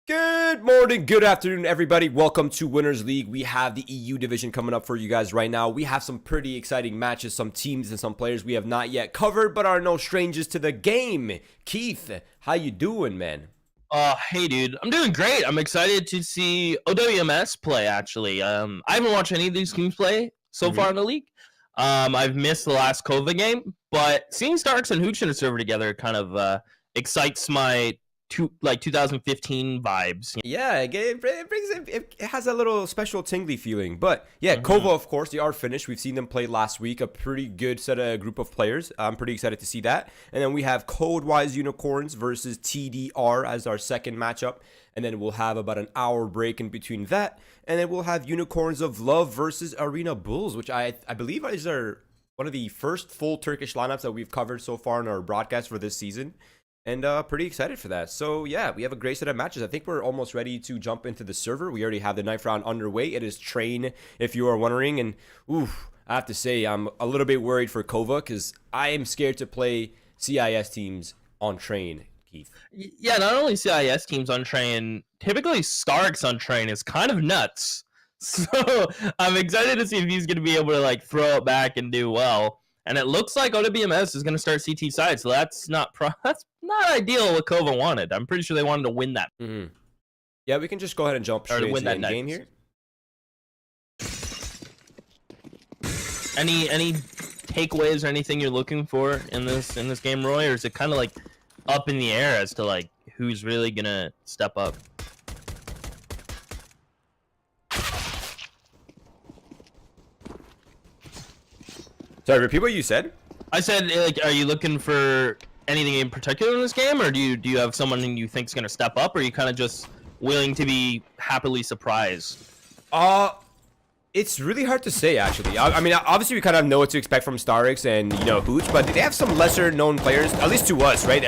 Good morning, good afternoon, everybody. Welcome to Winners League. We have the EU division coming up for you guys right now. We have some pretty exciting matches, some teams and some players we have not yet covered, but are no strangers to the game. Keith, how you doing, man? Hey, dude. I'm doing great. I'm excited to see OWmS play, actually. I haven't watched any of these teams play so far in the league. I've missed the last KOVA game, but seeing Starks and HooChin server together kind of excites my 2015 vibes. Yeah, it has a little special tingly feeling. But yeah, KOVA, of course, they are finished. We've seen them play last week. A pretty good group of players. I'm pretty excited to see that. And then we have Code-Wise Unicorns versus TDR as our second matchup. And then we'll have about an hour break in between that. And then we'll have Unicorns of Love versus Arena Bulls, which I believe is one of the first full Turkish lineups that we've covered so far in our broadcast for this season. And pretty excited for that. So yeah, we have a great set of matches. I think we're almost ready to jump into the server. We already have the ninth round underway. It is Train, if you are wondering. And I have to say, I'm a little bit worried for KOVA because I am scared to play CIS teams on Train, Keith. Yeah, not only CIS teams on Train, typically Starks on Train is kind of nuts. So I'm excited to see if he's going to be able to throw it back and do well. And it looks like OWmS is going to start CT side, so that's not ideal what KOVA wanted. I'm pretty sure they wanted to win that. Yeah, we can just go ahead and jump straight into the game here. Any takeaways or anything you're looking for in this game, Roy, or is it kind of up in the air as to who's really gonna step up? Sorry, repeat what you said. I said, are you looking for anything in particular in this game, or do you have someone you think is going to step up, or are you kind of just willing to be happily surprised? It's really hard to say, actually. I mean, obviously we kind of know what to expect from Starix and Hooch, but they have some lesser known players, at least to us, right?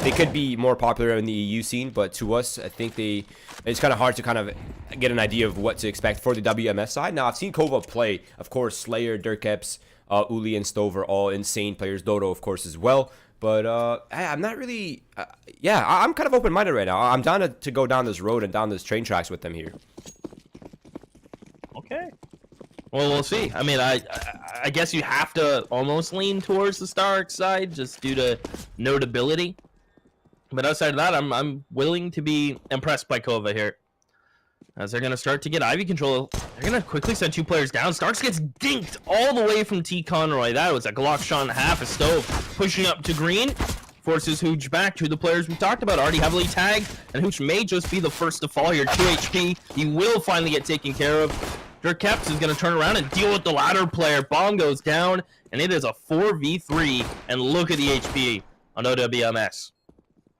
They could be more popular in the EU scene, but to us, I think it's kind of hard to kind of get an idea of what to expect for the WMS side. Now, I've seen KOVA play, of course, Slayer, Dirkeps, Uli and Stover, all insane players. Dodo, of course, as well. But I'm not really... I'm kind of open-minded right now. I'm down to go down this road and down this train tracks with them here. Okay. Well, we'll see. I mean, I guess you have to almost lean towards the Stark side just due to notability. But outside of that, I'm willing to be impressed by KOVA here. As they're going to start to get Ivy control. They're going to quickly send two players down. Starks gets dinked all the way from T. Conroy. That was a Glock shot and a half. A Stove pushing up to green. Forces Hooch back. Two of the players we talked about already heavily tagged. And Hooch may just be the first to fall here. 2 HP. He will finally get taken care of. Dirkeps is going to turn around and deal with the ladder player. Bomb goes down. And it is a 4v3. And look at the HP on OWmS.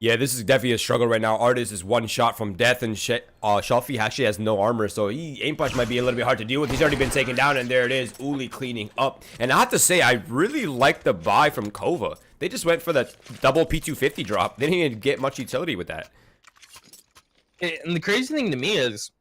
Yeah, this is definitely a struggle right now. Artist is one shot from death, and Shelfie actually has no armor, so aim punch might be a little bit hard to deal with. He's already been taken down, and there it is, Uli cleaning up. And I have to say, I really like the buy from KOVA. They just went for the double P250 drop. They didn't even get much utility with that. And the crazy thing to me is,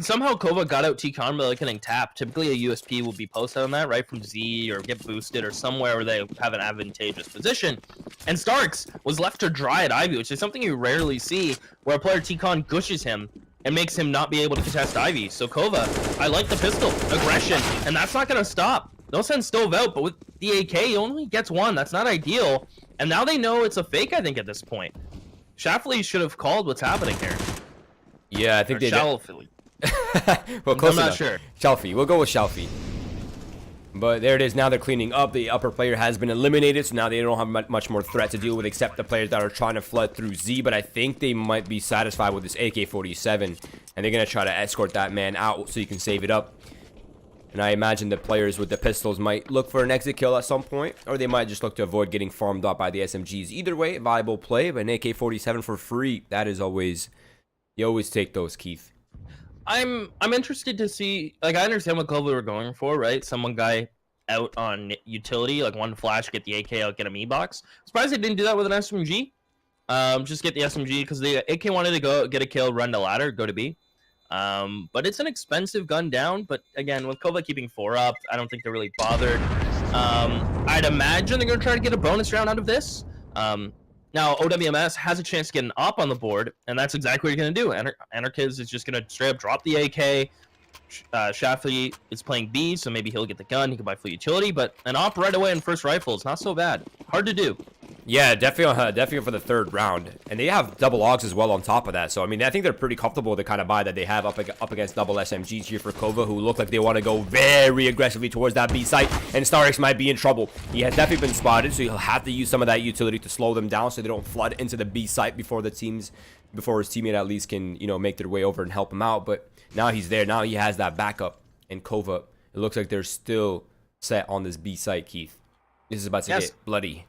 somehow KOVA got out T-Con by getting tapped. Typically a USP will be posted on that, right, from Z or get boosted or somewhere where they have an advantageous position. And Starks was left to dry at Ivy, which is something you rarely see, where a player T-Con gushes him and makes him not be able to contest Ivy. So KOVA, I like the pistol, aggression, and that's not going to stop. They'll send Stove out, but with the AK, he only gets one. That's not ideal. And now they know it's a fake, I think, at this point. Shafley should have called what's happening here. Yeah, I think they did. Well, close enough. Sure. Shelfie. We'll go with Shelfie. But there it is. Now they're cleaning up. The upper player has been eliminated, so now they don't have much more threat to deal with except the players that are trying to flood through Z. But I think they might be satisfied with this AK-47, and they're going to try to escort that man out so you can save it up. And I imagine the players with the pistols might look for an exit kill at some point, or they might just look to avoid getting farmed up by the SMGs. Either way, viable play, but an AK-47 for free, that is always... You always take those, Keith. I'm interested to see, I understand what KOVA were going for, right? Someone guy out on utility, one flash, get the AK out, get a E-box. Surprised they didn't do that with an SMG. Just get the SMG because the AK wanted to go get a kill, run the ladder, go to B. But it's an expensive gun down. But again, with KOVA keeping 4 up, I don't think they're really bothered. I'd imagine they're going to try to get a bonus round out of this. Now, OWMS has a chance to get an op on the board, and that's exactly what you're going to do. Anarchiz is just going to straight up drop the AK. Shafley is playing B, so maybe he'll get the gun. He can buy full utility, but an op right away in first rifle is not so bad. Hard to do. Yeah, definitely for the third round. And they have double AUGs as well on top of that. So, I mean, I think they're pretty comfortable with the kind of buy that they have up against double SMGs here for KOVA, who look like they want to go very aggressively towards that B site. And StarX might be in trouble. He has definitely been spotted, so he'll have to use some of that utility to slow them down so they don't flood into the B site before his teammate at least can, you know, make their way over and help him out. But now he's there. Now he has that backup. And KOVA, it looks like they're still set on this B site, Keith. This is about to get bloody.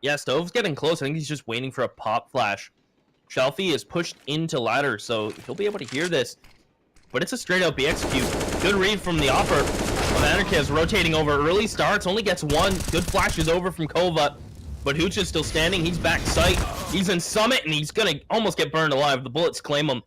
Yeah, Stove's getting close. I think he's just waiting for a pop flash. Shelfie is pushed into ladder, so he'll be able to hear this. But it's a straight-out B execute. Good read from the offer of Anarchiz rotating over early. Starts, only gets one. Good flashes over from KOVA. But Hooch is still standing. He's back sight. He's in Summit, and he's going to almost get burned alive. The bullets claim him.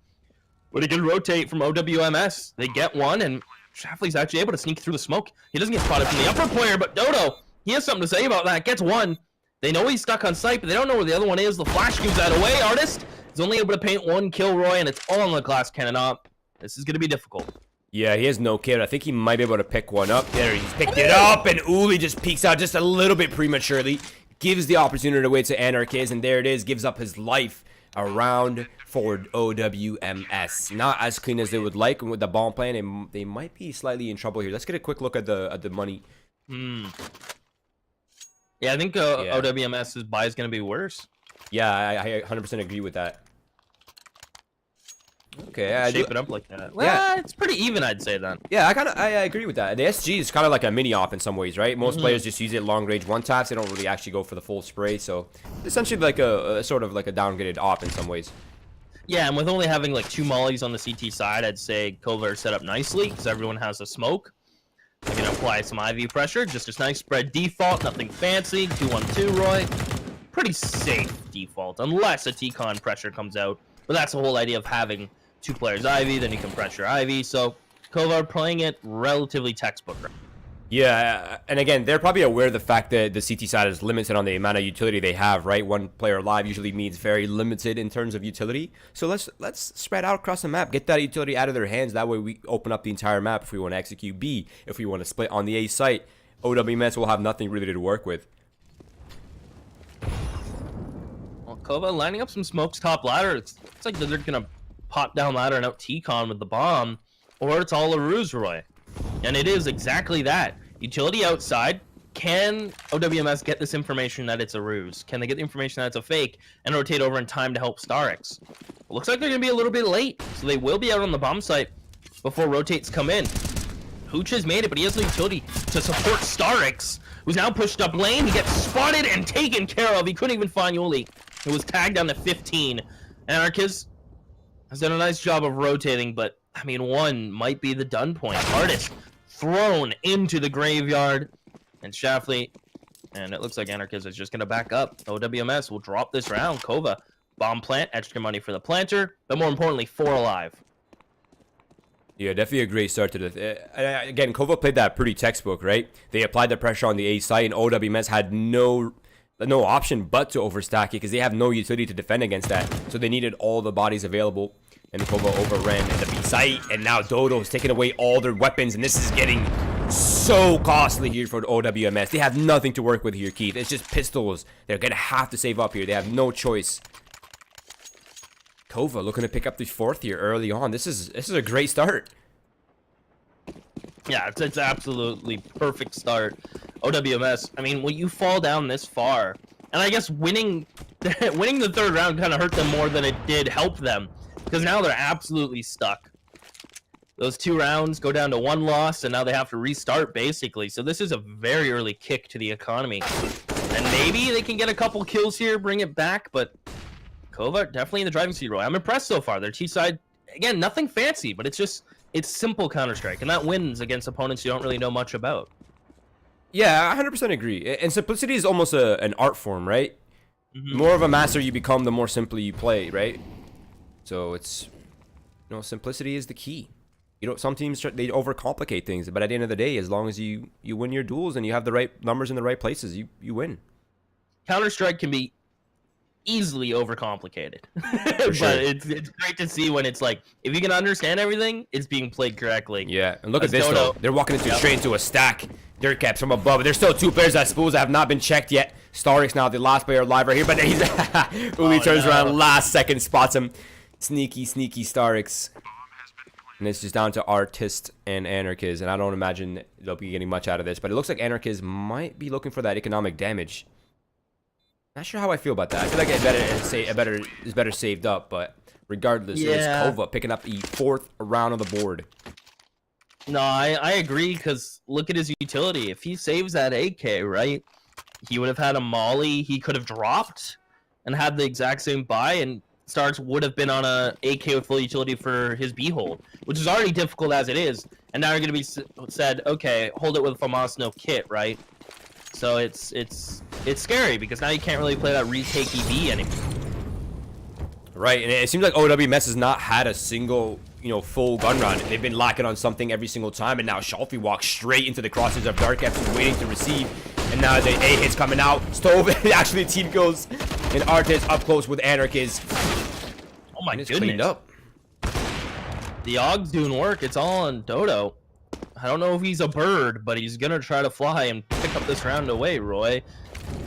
But he can rotate from OWMS. They get one, and Shafley's actually able to sneak through the smoke. He doesn't get spotted from the upper player, but Dodo, he has something to say about that. Gets one. They know he's stuck on sight, but they don't know where the other one is. The flash gives that away. Artist is only able to paint one kill, Roy, and it's all on the glass cannon op. This is going to be difficult. Yeah, he has no kit. I think he might be able to pick one up. There, he's picked it up, and Uli just peeks out just a little bit prematurely. Gives the opportunity away to Anarchiz, and there it is. Gives up his life around for OWMS. Not as clean as they would like, and with the bomb plan, they might be slightly in trouble here. Let's get a quick look at the money. Yeah, I think OWMS's buy is going to be worse. Yeah, I 100% agree with that. Okay, shape it up like that. Well, yeah, it's pretty even, I'd say then. Yeah, I agree with that. The SG is kind of like a mini op in some ways, right? Most players just use it long range one taps. They don't really actually go for the full spray, so essentially like a sort of like a downgraded op in some ways. Yeah, and with only having like 2 mollies on the CT side, I'd say KOVA are set up nicely because everyone has a smoke. They're going to apply some IV pressure. Just a nice spread default. Nothing fancy. 2-1-2, Roy. Pretty safe default, unless a T-con pressure comes out. But that's the whole idea of having 2 players IV, then you can pressure IV. So KOVA are playing it relatively textbook. Yeah, and again, they're probably aware of the fact that the CT side is limited on the amount of utility they have, right? One player alive usually means very limited in terms of utility. So let's spread out across the map, get that utility out of their hands. That way we open up the entire map if we want to execute B. If we want to split on the A site, OWMS will have nothing really to work with. Well, KOVA lining up some smokes top ladder. It's like they're going to pop down ladder and out T-con with the bomb, or it's all a ruse, Roy. And it is exactly that. Utility outside. Can OWMS get this information that it's a ruse? Can they get the information that it's a fake and rotate over in time to help StarX? It looks like they're going to be a little bit late, so they will be out on the bomb site before rotates come in. Hooch has made it, but he has no utility to support StarX, who's now pushed up lane. He gets spotted and taken care of. He couldn't even find Yuli. It was tagged down to 15. Anarchiz has done a nice job of rotating, but I mean, one might be the done point. Artist thrown into the graveyard, and Shafley, and it looks like Anarchiz is just going to back up. OWMS will drop this round. KOVA, bomb plant, extra money for the planter, but more importantly, 4 alive. Yeah, definitely a great start to the... again, KOVA played that pretty textbook, right? They applied the pressure on the A site, and OWMS had no option but to overstack it because they have no utility to defend against that. So they needed all the bodies available. And KOVA overran at the B site, and now Dodo's taking away all their weapons, and this is getting so costly here for OWMS. They have nothing to work with here, Keith. It's just pistols. They're gonna have to save up here. They have no choice. KOVA looking to pick up the 4th here early on. This is a great start. Yeah, it's absolutely perfect start. OWMS, I mean, when you fall down this far, and I guess winning the 3rd round kind of hurt them more than it did help them. Because now they're absolutely stuck. Those 2 rounds go down to 1 loss, and now they have to restart, basically. So this is a very early kick to the economy. And maybe they can get a couple kills here, bring it back, but KOVA definitely in the driving seat, Roy. I'm impressed so far. Their T-side, again, nothing fancy, but it's simple Counter-Strike, and that wins against opponents you don't really know much about. Yeah, I 100% agree. And simplicity is almost an art form, right? The more of a master you become, the more simply you play, right? So it's, simplicity is the key. Some teams, they overcomplicate things, but at the end of the day, as long as you win your duels and you have the right numbers in the right places, you win. Counter-Strike can be easily overcomplicated. But sure. it's great to see when it's like, if you can understand everything, it's being played correctly. Yeah, and look at this though. They're walking into straight into a stack. Dirt caps from above. There's still 2 players, I suppose, that have not been checked yet. Starix now the last player alive right here, but he's Uli turns around last second, spots him. Sneaky Starix. And it's just down to Artist and Anarchist, and I don't imagine they'll be getting much out of this, but it looks like Anarchist might be looking for that economic damage. Not sure how I feel about that. I feel like it's better saved up, but regardless, it's KOVA picking up the 4th round on the board. No, I agree, because look at his utility. If he saves that AK, right, he would have had a molly he could have dropped and had the exact same buy, and Starks would have been on a AK with full utility for his B-hold, which is already difficult as it is. And now you're going to be said, okay, hold it with FAMAS no kit, right? So it's scary, because now you can't really play that retake EV anymore. Right, and it seems like OWmS has not had a single, full gun round. They've been lacking on something every single time, and now Shalfie walks straight into the crosses of Dark Caps, waiting to receive. And now the A hit's coming out. Stove actually team kills. And Artist up close with Anarchist. Oh my goodness. Cleaned up. The Ogg's doing work. It's all on Dodo. I don't know if he's a bird, but he's gonna try to fly and pick up this round away, Roy.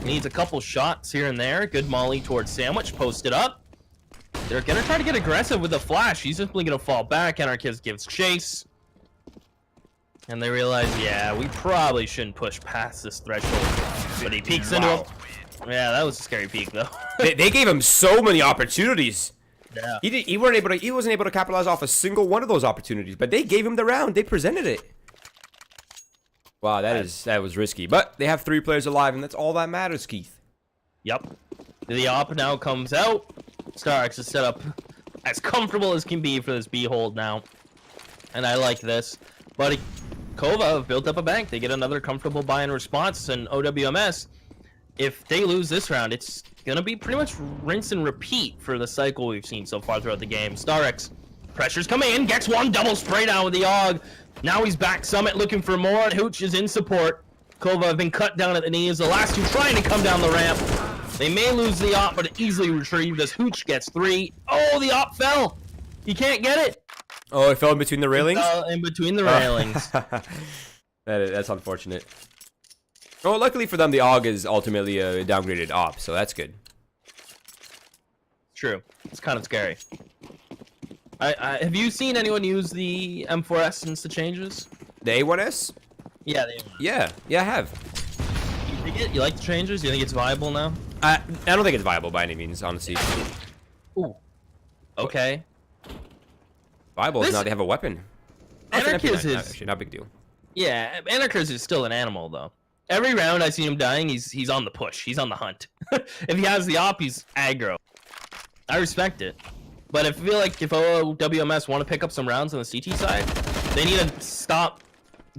He needs a couple shots here and there. Good molly towards Sandwich. Posted up. They're gonna try to get aggressive with the flash. He's simply gonna fall back. Anarchist gives chase. And they realize, yeah, we probably shouldn't push past this threshold. But he peeks into him. Yeah, that was a scary peek, though. they gave him so many opportunities. Yeah. He wasn't able to capitalize off a single one of those opportunities, but they gave him the round. They presented it. Wow, that was risky. But they have 3 players alive, and that's all that matters, Keith. Yep. The op now comes out. Starx is set up as comfortable as can be for this B-hold now. And I like this. But KOVA have built up a bank. They get another comfortable buy in response, and OWmS, if they lose this round, it's gonna be pretty much rinse and repeat for the cycle we've seen so far throughout the game. Starx, pressure's coming in, gets one double spray down with the Ogg. Now he's back Summit looking for more, and Hooch is in support. KOVA have been cut down at the knees. The last 2 trying to come down the ramp. They may lose the op, but easily retrieved as Hooch gets 3. Oh, the op fell. He can't get it. Oh, it fell in between the railings? In between the railings. That's unfortunate. Oh, luckily for them, the Ogg is ultimately a downgraded op, so that's good. True. It's kind of scary. Have you seen anyone use the M4S since the changes? The A1S? Yeah, the A1S. Yeah, I have. You dig it? You like the changes? You think it's viable now? I don't think it's viable by any means, honestly. Ooh. Okay. Viable is now they have a weapon. Anarchist is actually not a big deal. Yeah, Anarchist is still an animal though. Every round I see him dying, he's on the push. He's on the hunt. If he has the op, he's aggro. I respect it. But I feel like if OWmS want to pick up some rounds on the CT side, they need to stop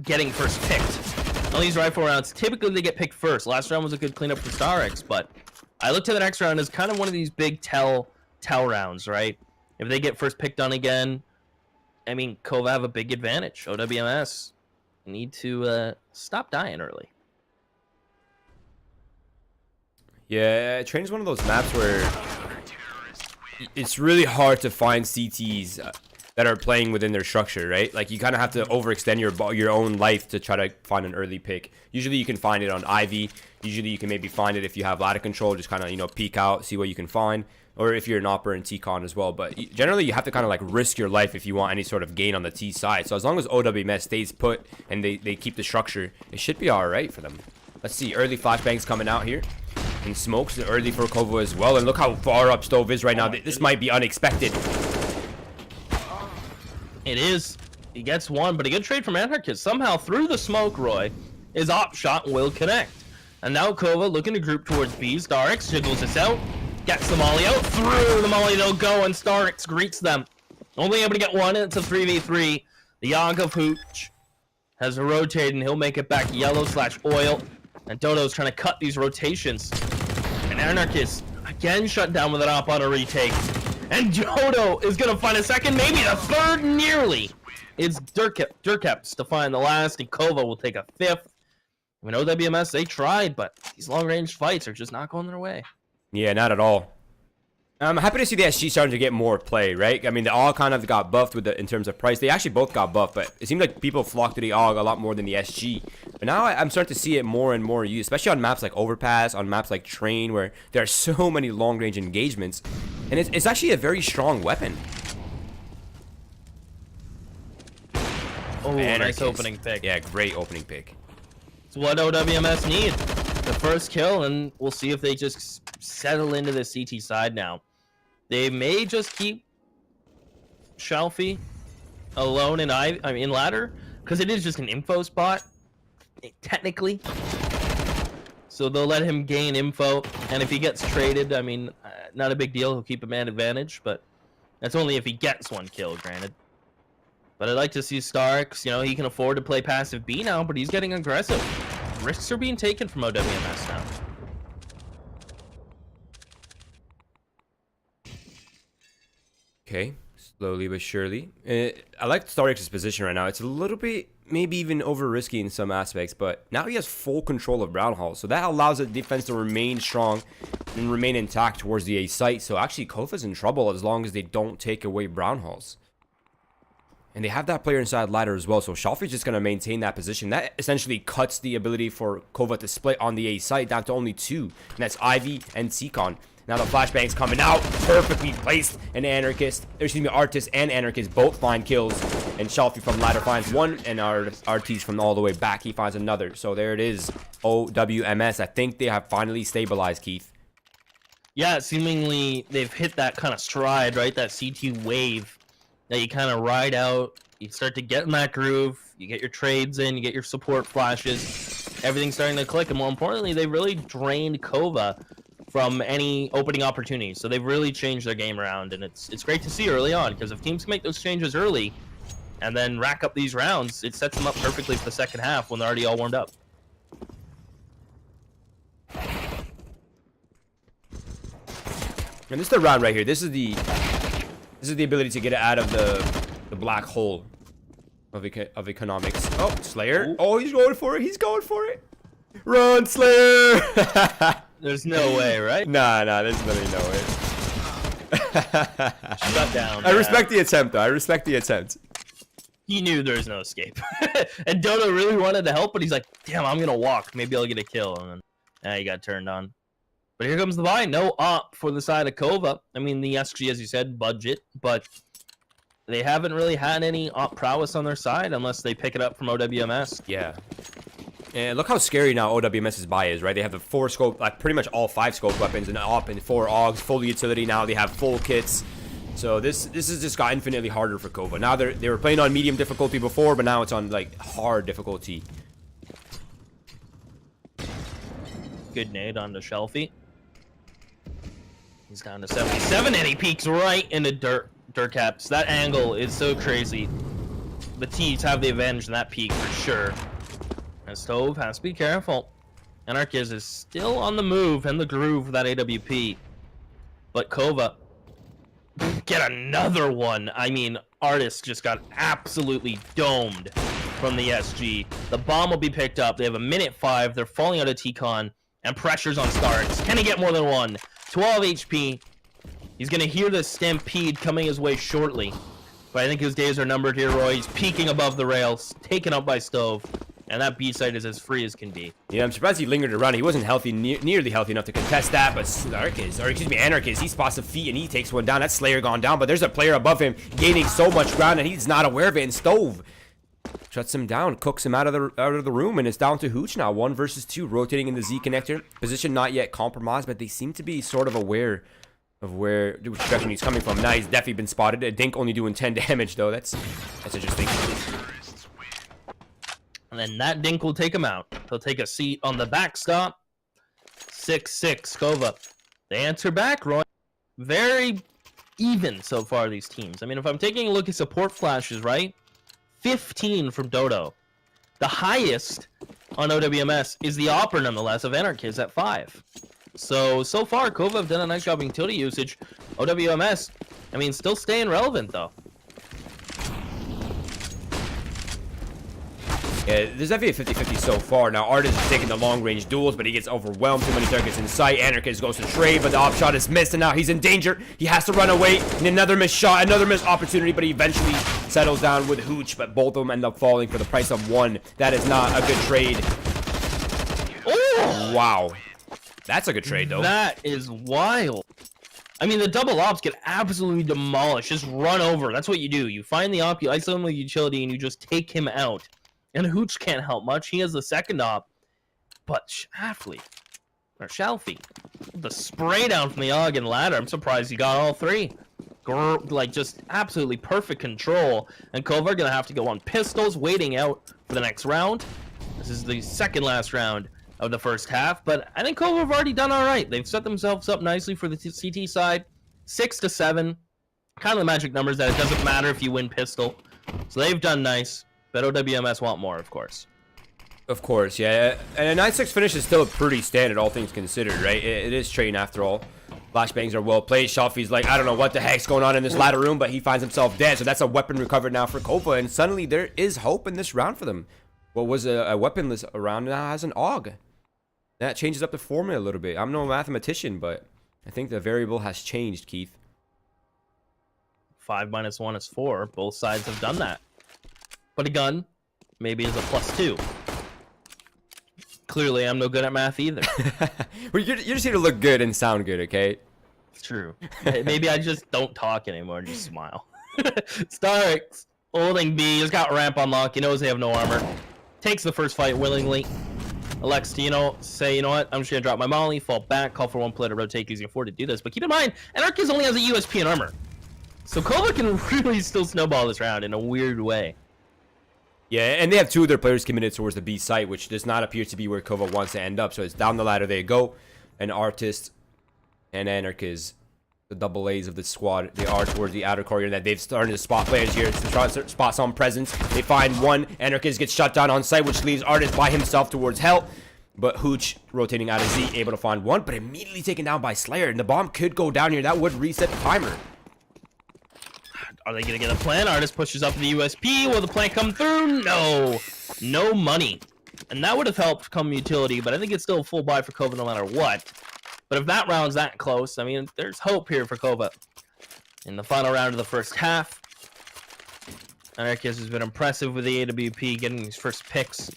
getting first picked. On these rifle rounds, typically they get picked first. Last round was a good cleanup for Starx, but I look to the next round as kind of one of these big tell rounds, right? If they get first picked on again, I mean, KOVA have a big advantage. OWmS need to stop dying early. Yeah, train is one of those maps where it's really hard to find CTs that are playing within their structure, right? Like, you kind of have to overextend your own life to try to find an early pick. Usually you can find it on Ivy. Usually you can maybe find it if you have ladder control, just kind of, peek out, see what you can find. Or if you're an Opera and T-Con as well. But generally you have to kind of like risk your life if you want any sort of gain on the T side. So as long as OWmS stays put and they keep the structure, it should be all right for them. Let's see, early flashbangs coming out here. And smokes early for KOVA as well. And look how far up Stove is right now. This might be unexpected. It is. He gets one, but a good trade from Anarchist. Somehow through the smoke, Roy, his op shot will connect. And now KOVA looking to group towards B. Starx jiggles this out. Gets the molly out. Through the molly they'll go, and Starx greets them. Only able to get one, and it's a 3v3. The Yonk of Hooch has rotated, and he'll make it back yellow/oil. And Dodo's trying to cut these rotations. And Anarchist again shut down with an op on a retake. And Dodo is going to find a second, maybe the third, nearly. It's Durkeps to find the last, and KOVA will take a 5th. I mean, OWmS, they tried, but these long-range fights are just not going their way. Yeah, not at all. I'm happy to see the SG starting to get more play, right? I mean, they all kind of got buffed in terms of price. They actually both got buffed, but it seemed like people flocked to the AUG a lot more than the SG. But now I'm starting to see it more and more used, especially on maps like Overpass, on maps like Train, where there are so many long-range engagements. And it's actually a very strong weapon. Oh, nice opening pick. Yeah, great opening pick. It's what OWMS need. The first kill, and we'll see if they just settle into the CT side now. They may just keep Shelfie alone in in ladder, because it is just an info spot, technically. So they'll let him gain info, and if he gets traded, I mean, not a big deal. He'll keep a man advantage, but that's only if he gets one kill, granted. But I'd like to see Starks. You know, he can afford to play passive B now, but he's getting aggressive. Risks are being taken from OWMS now. Okay, slowly but surely. I like Stark's position right now. It's a little bit, maybe even over risky in some aspects, but now he has full control of Brown Hall, so that allows the defense to remain strong and remain intact towards the A site. So actually, KOVA's in trouble as long as they don't take away Brown Halls. And they have that player inside ladder as well, so Shelfie's just going to maintain that position. That essentially cuts the ability for KOVA to split on the A site down to only 2, and that's Ivy and Seacon. Now the flashbang's coming out, perfectly placed, and Artist and Anarchist both find kills, and Shelfie from ladder finds one, and Artist from all the way back, he finds another. So there it is, OWMS. I think they have finally stabilized, Keith. Yeah, seemingly they've hit that kind of stride, right? That CT wave that you kind of ride out, you start to get in that groove, you get your trades in, you get your support flashes, everything's starting to click, and more importantly, they really drained KOVA from any opening opportunities. So they've really changed their game around, and it's great to see early on, because if teams can make those changes early and then rack up these rounds, it sets them up perfectly for the second half when they're already all warmed up. And this is the round right here. This is the ability to get it out of the black hole of economics. Oh, Slayer. Oh, he's going for it. He's going for it. Run, Slayer. There's no way, right? Nah, there's literally no way. Shut down. I respect the attempt, though. I respect the attempt. He knew there was no escape. And Dodo really wanted to help, but he's like, damn, I'm going to walk. Maybe I'll get a kill. And then he got turned on. But here comes the buy. No op for the side of KOVA. I mean, the SG, as you said, budget, but they haven't really had any op prowess on their side unless they pick it up from OWMS. Yeah. And look how scary now OWMS's buy is, right? They have the 4 scope, like pretty much all 5 scope weapons, and op and 4 AUGs, full utility now. They have full kits. So this has just got infinitely harder for KOVA. Now they were playing on medium difficulty before, but now it's on like hard difficulty. Good nade onto Shelfie. He's down to 77, and he peeks right into dirt caps. That angle is so crazy. The T's have the advantage in that peak for sure. And Stove has to be careful. Anarchist is still on the move and the groove of that AWP. But KOVA get another one. I mean, Artist just got absolutely domed from the SG. The bomb will be picked up. They have a minute 5. They're falling out of T-Con. And pressure's on Starks. Can he get more than one? 12 HP. He's going to hear the Stampede coming his way shortly. But I think his days are numbered here, Roy. He's peeking above the rails, taken up by Stove. And that B site is as free as can be. Yeah, I'm surprised he lingered around. He wasn't healthy, nearly healthy enough to contest that. But Anarchist, he spots a feet and he takes one down. That Slayer gone down, but there's a player above him gaining so much ground and he's not aware of it. And Stove shuts him down, cooks him out of the room, and it's down to Hooch now. 1 versus 2, rotating in the Z connector. Position not yet compromised, but they seem to be sort of aware of which direction he's coming from. Now he's definitely been spotted. A Dink only doing 10 damage though. That's interesting. And then that Dink will take him out. He'll take a seat on the backstop. 6-6, KOVA. They answer back, Roy. Very even so far, these teams. I mean, if I'm taking a look at support flashes, right? 15 from Dodo. The highest on OWMS is the Opera, nonetheless, of Anarchist at 5. So far, KOVA have done a nice job in utility usage. OWMS, I mean, still staying relevant, though. Yeah, there's definitely a 50-50 so far. Now, Artist is taking the long-range duels, but he gets overwhelmed. Too many targets in sight. Anarchist goes to trade, but the off shot is missed, and now he's in danger. He has to run away. And another missed shot, another missed opportunity, but he eventually settles down with Hooch, but both of them end up falling for the price of one. That is not a good trade. Oh! Wow. That's a good trade, though. That is wild. I mean, the double ops get absolutely demolished. Just run over. That's what you do. You find the op, you isolate him with utility, and you just take him out. And Hooch can't help much. He has the second op. But Shalfie, the spray down from the AUG and ladder, I'm surprised he got all three. Like, just absolutely perfect control. And KOVA are going to have to go on pistols, waiting out for the next round. This is the second last round of the first half. But I think KOVA have already done all right. They've set themselves up nicely for the CT side. 6-7. Kind of the magic numbers that it doesn't matter if you win pistol. So they've done nice. But OWmS want more, of course. Of course, yeah. And a 9-6 finish is still pretty standard, all things considered, right? It is train after all. Flashbangs are well played. Shalfie's like, I don't know what the heck's going on in this ladder room, but he finds himself dead. So that's a weapon recovered now for KOVA. And suddenly there is hope in this round for them. What was a weaponless round now has an AUG. That changes up the formula a little bit. I'm no mathematician, but I think the variable has changed, Keith. 5 minus 1 is 4. Both sides have done that. But a gun maybe is a +2. Clearly, I'm no good at math either. Well, you're just here to look good and sound good, okay? It's true. Maybe I just don't talk anymore and just smile. Starks holding B. He's got ramp unlocked. He knows they have no armor. Takes the first fight willingly. Elects to, say, you know what? I'm just going to drop my molly, fall back, call for one player to rotate because he can afford to do this. But keep in mind, Anarchist only has a USP and armor. So KOVA can really still snowball this round in a weird way. Yeah, and they have two of their players committed towards the B site, which does not appear to be where KOVA wants to end up. So it's down the ladder they go. And Artist and Anarchist, the double A's of the squad, they are towards the outer corridor. That they've started to spot players here to try to spot some presence. They find one. Anarchist gets shut down on site, which leaves Artist by himself towards Hell. But Hooch, rotating out of Z, able to find one, but immediately taken down by Slayer. And the bomb could go down here. That would reset the timer. Are they going to get a plan? Artist pushes up the USP. Will the plan come through? No. No money. And that would have helped come utility, but I think it's still a full buy for KOVA no matter what. But if that round's that close, I mean, there's hope here for KOVA. In the final round of the first half, Anarchist has been impressive with the AWP, getting his first picks.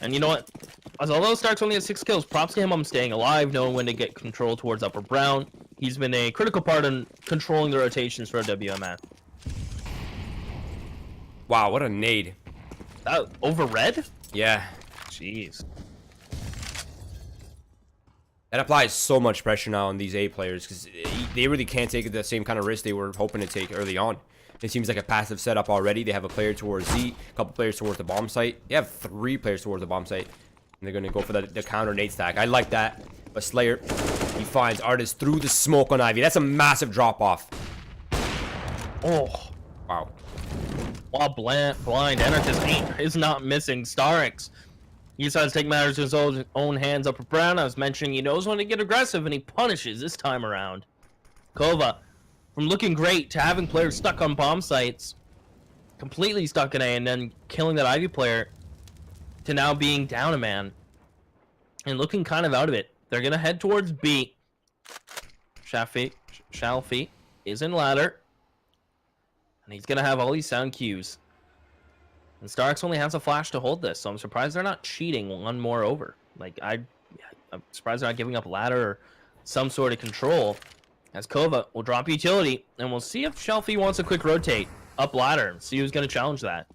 And you know what? Although Starks only has 6 kills, props to him on staying alive, knowing when to get control towards Upper Brown. He's been a critical part in controlling the rotations for OWmS. Wow, what a nade. That over red? Yeah. Jeez. That applies so much pressure now on these A players because they really can't take the same kind of risk they were hoping to take early on. It seems like a passive setup already. They have a player towards Z, a couple players towards the bomb site. They have 3 players towards the bomb site. And they're going to go for the counter nade stack. I like that. But Slayer, he finds Artist through the smoke on Ivy. That's a massive drop off. Oh. Wow. While blind Anarchist is not missing Starix. He decides to take matters in his own hands. Upper Brown, I was mentioning, he knows when to get aggressive, and he punishes this time around. KOVA, from looking great to having players stuck on bomb sites, completely stuck in A, and then killing that Ivy player, to now being down a man, and looking kind of out of it. They're going to head towards B. Shalfie is in ladder. And he's going to have all these sound cues. And Starks only has a flash to hold this, so I'm surprised they're not cheating one more over. Like, I'm surprised they're not giving up ladder or some sort of control. As KOVA will drop utility, and we'll see if Shalfie wants a quick rotate up ladder and see who's going to challenge that.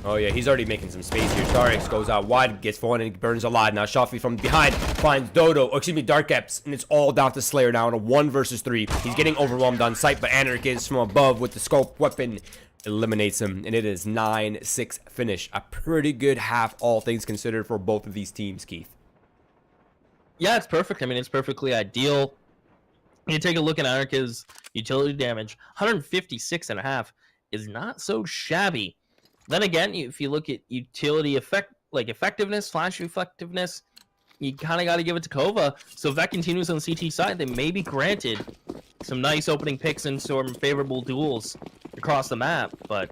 Oh, yeah, he's already making some space here. Starix goes out wide, gets one, and burns a lot. Now Shalfie from behind finds Dark Eps, and it's all down to Slayer now in a 1 versus 3. He's getting overwhelmed on sight, but Anarchist from above with the scope weapon eliminates him, and it is 9-6 finish. A pretty good half, all things considered, for both of these teams, Keith. Yeah, it's perfect. I mean, it's perfectly ideal. You take a look at Anarchist's utility damage, 156.5 is not so shabby. Then again, if you look at utility effectiveness, flash effectiveness, you kind of got to give it to KOVA. So if that continues on the CT side, they may be granted some nice opening picks and some favorable duels across the map. But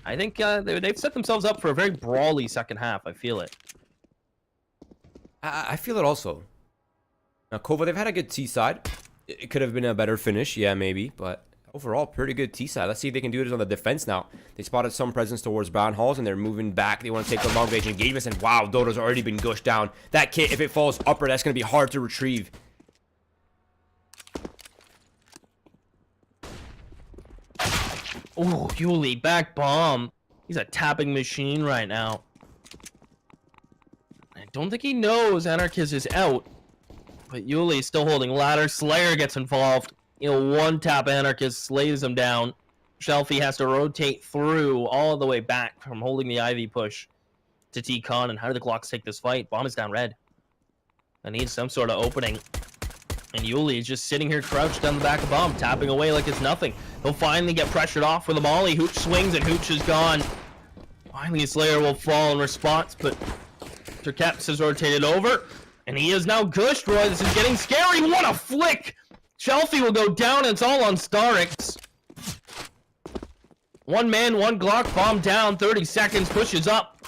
I think they've set themselves up for a very brawly second half. I feel it. I feel it also. Now, KOVA, they've had a good T side. It could have been a better finish, yeah, maybe, but overall, pretty good T side. Let's see if they can do it on the defense now. They spotted some presence towards Brown Halls, and they're moving back. They want to take the long range engagements, and wow, Dodo's already been gushed down. That kit, if it falls upper, that's going to be hard to retrieve. Oh, Yuli, back bomb. He's a tapping machine right now. I don't think he knows Anarchist is out. But Yuli is still holding ladder. Slayer gets involved. One tap Anarchist slays him down. Shelfie has to rotate through all the way back from holding the Ivy push to T-Con. And how do the Glocks take this fight? Bomb is down red. I need some sort of opening. And Yuli is just sitting here crouched on the back of Bomb, tapping away like it's nothing. He'll finally get pressured off with a molly. Hooch swings and Hooch is gone. Finally, Slayer will fall in response, but Terkeps has rotated over. And he is now gushed, Roy. This is getting scary. What a flick! Shelfie will go down, and it's all on Starix. One man, one Glock, bomb down, 30 seconds, pushes up.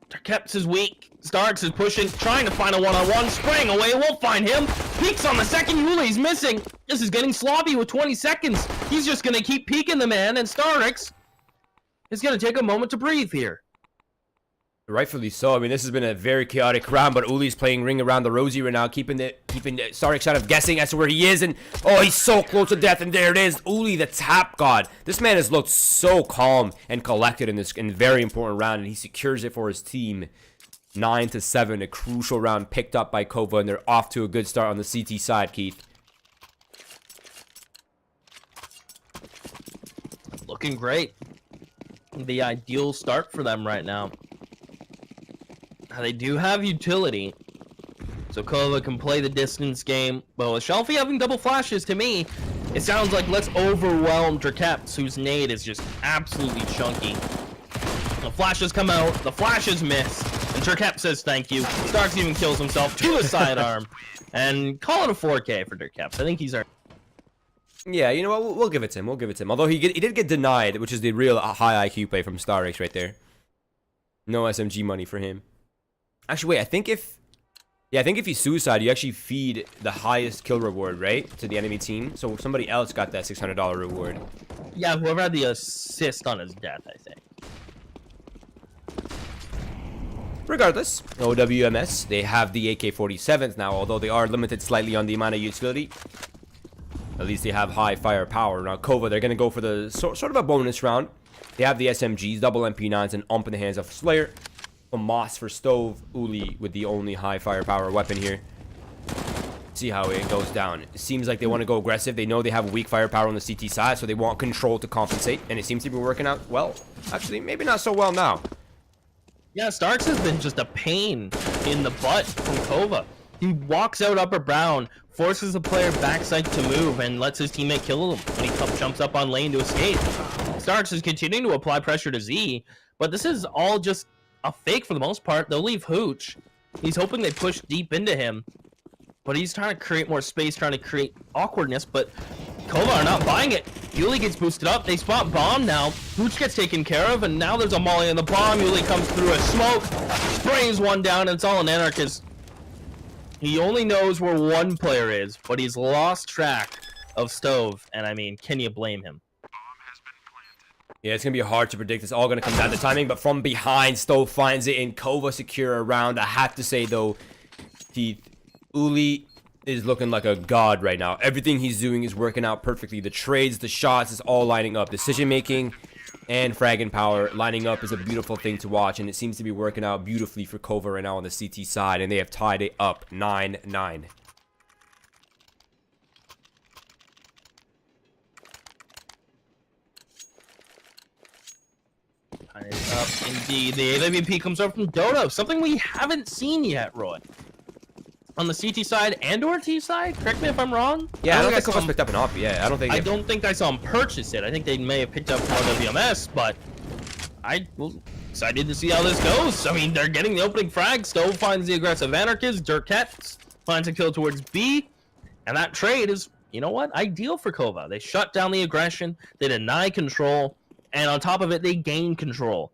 Terkeps is weak. Starix is pushing, trying to find a one-on-one, spraying away, won't find him. Peeks on the second, Yuli's missing. This is getting sloppy with 20 seconds. He's just gonna keep peeking the man, and Starix is gonna take a moment to breathe here. Rightfully so. I mean, this has been a very chaotic round, but Uli's playing ring around the rosy right now, keeping Starix kind of guessing as to where he is, and oh, he's so close to death, and there it is. Uli, the tap god. This man has looked so calm and collected in this very important round, and he secures it for his team. 9-7, a crucial round picked up by KOVA, and they're off to a good start on the CT side, Keith. Looking great. The ideal start for them right now. They do have utility, so KOVA can play the distance game. But with Shelfie having double flashes, to me, it sounds like let's overwhelm Terkeps, whose nade is just absolutely chunky. The flashes come out, the flashes miss, and Terkeps says thank you. Starks even kills himself to a sidearm, and call it a 4K for Terkeps. I think he's our... Yeah, you know what? We'll give it to him. We'll give it to him. Although he did get denied, which is the real high IQ play from Starix right there. No SMG money for him. Actually, wait, I think if you suicide, you actually feed the highest kill reward, right? To the enemy team. So somebody else got that $600 reward. Yeah, whoever had the assist on his death, I think. Regardless, OWmS, they have the AK-47s now, although they are limited slightly on the amount of utility. At least they have high firepower. Now, KOVA, they're going to go for the sort of a bonus round. They have the SMGs, double MP9s, and ump in the hands of Slayer. A Moss for Stove, Uli with the only high firepower weapon here. See how it goes down. It seems like they want to go aggressive. They know they have weak firepower on the CT side, so they want control to compensate, and it seems to be working out well. Actually, maybe not so well now. Yeah, Starks has been just a pain in the butt from KOVA. He walks out upper brown, forces the player backside to move, and lets his teammate kill him when he jumps up on lane to escape. Starks is continuing to apply pressure to Z, but this is all just a fake for the most part. They'll leave Hooch. He's hoping they push deep into him, but he's trying to create more space, trying to create awkwardness, but KOVA are not buying it. Yuli gets boosted up. They spot bomb now. Hooch gets taken care of, and now there's a molly on the bomb. Yuli comes through a smoke, sprays one down, and it's all an Anarchist. He only knows where one player is, but he's lost track of Stove, and I mean, can you blame him? Yeah, it's going to be hard to predict. It's all going to come down to timing, but from behind, Stove finds it, and KOVA secure a round. I have to say, though, Uli is looking like a god right now. Everything he's doing is working out perfectly. The trades, the shots, is all lining up. Decision-making and fragging power lining up is a beautiful thing to watch, and it seems to be working out beautifully for KOVA right now on the CT side, and they have tied it up 9-9. Up indeed. The AWP comes up from Dodo, something we haven't seen yet, Roy. On the CT side and or T side, correct me if I'm wrong. Yeah, I don't think KOVA's picked up an op. Yeah, I don't think I saw him purchase it. I think they may have picked up OWmS, but I will excited to see how this goes. I mean, they're getting the opening frag. Stove finds the aggressive anarchist. Durket finds a kill towards B. And that trade is, you know what, ideal for KOVA. They shut down the aggression. They deny control. And on top of it, they gain control.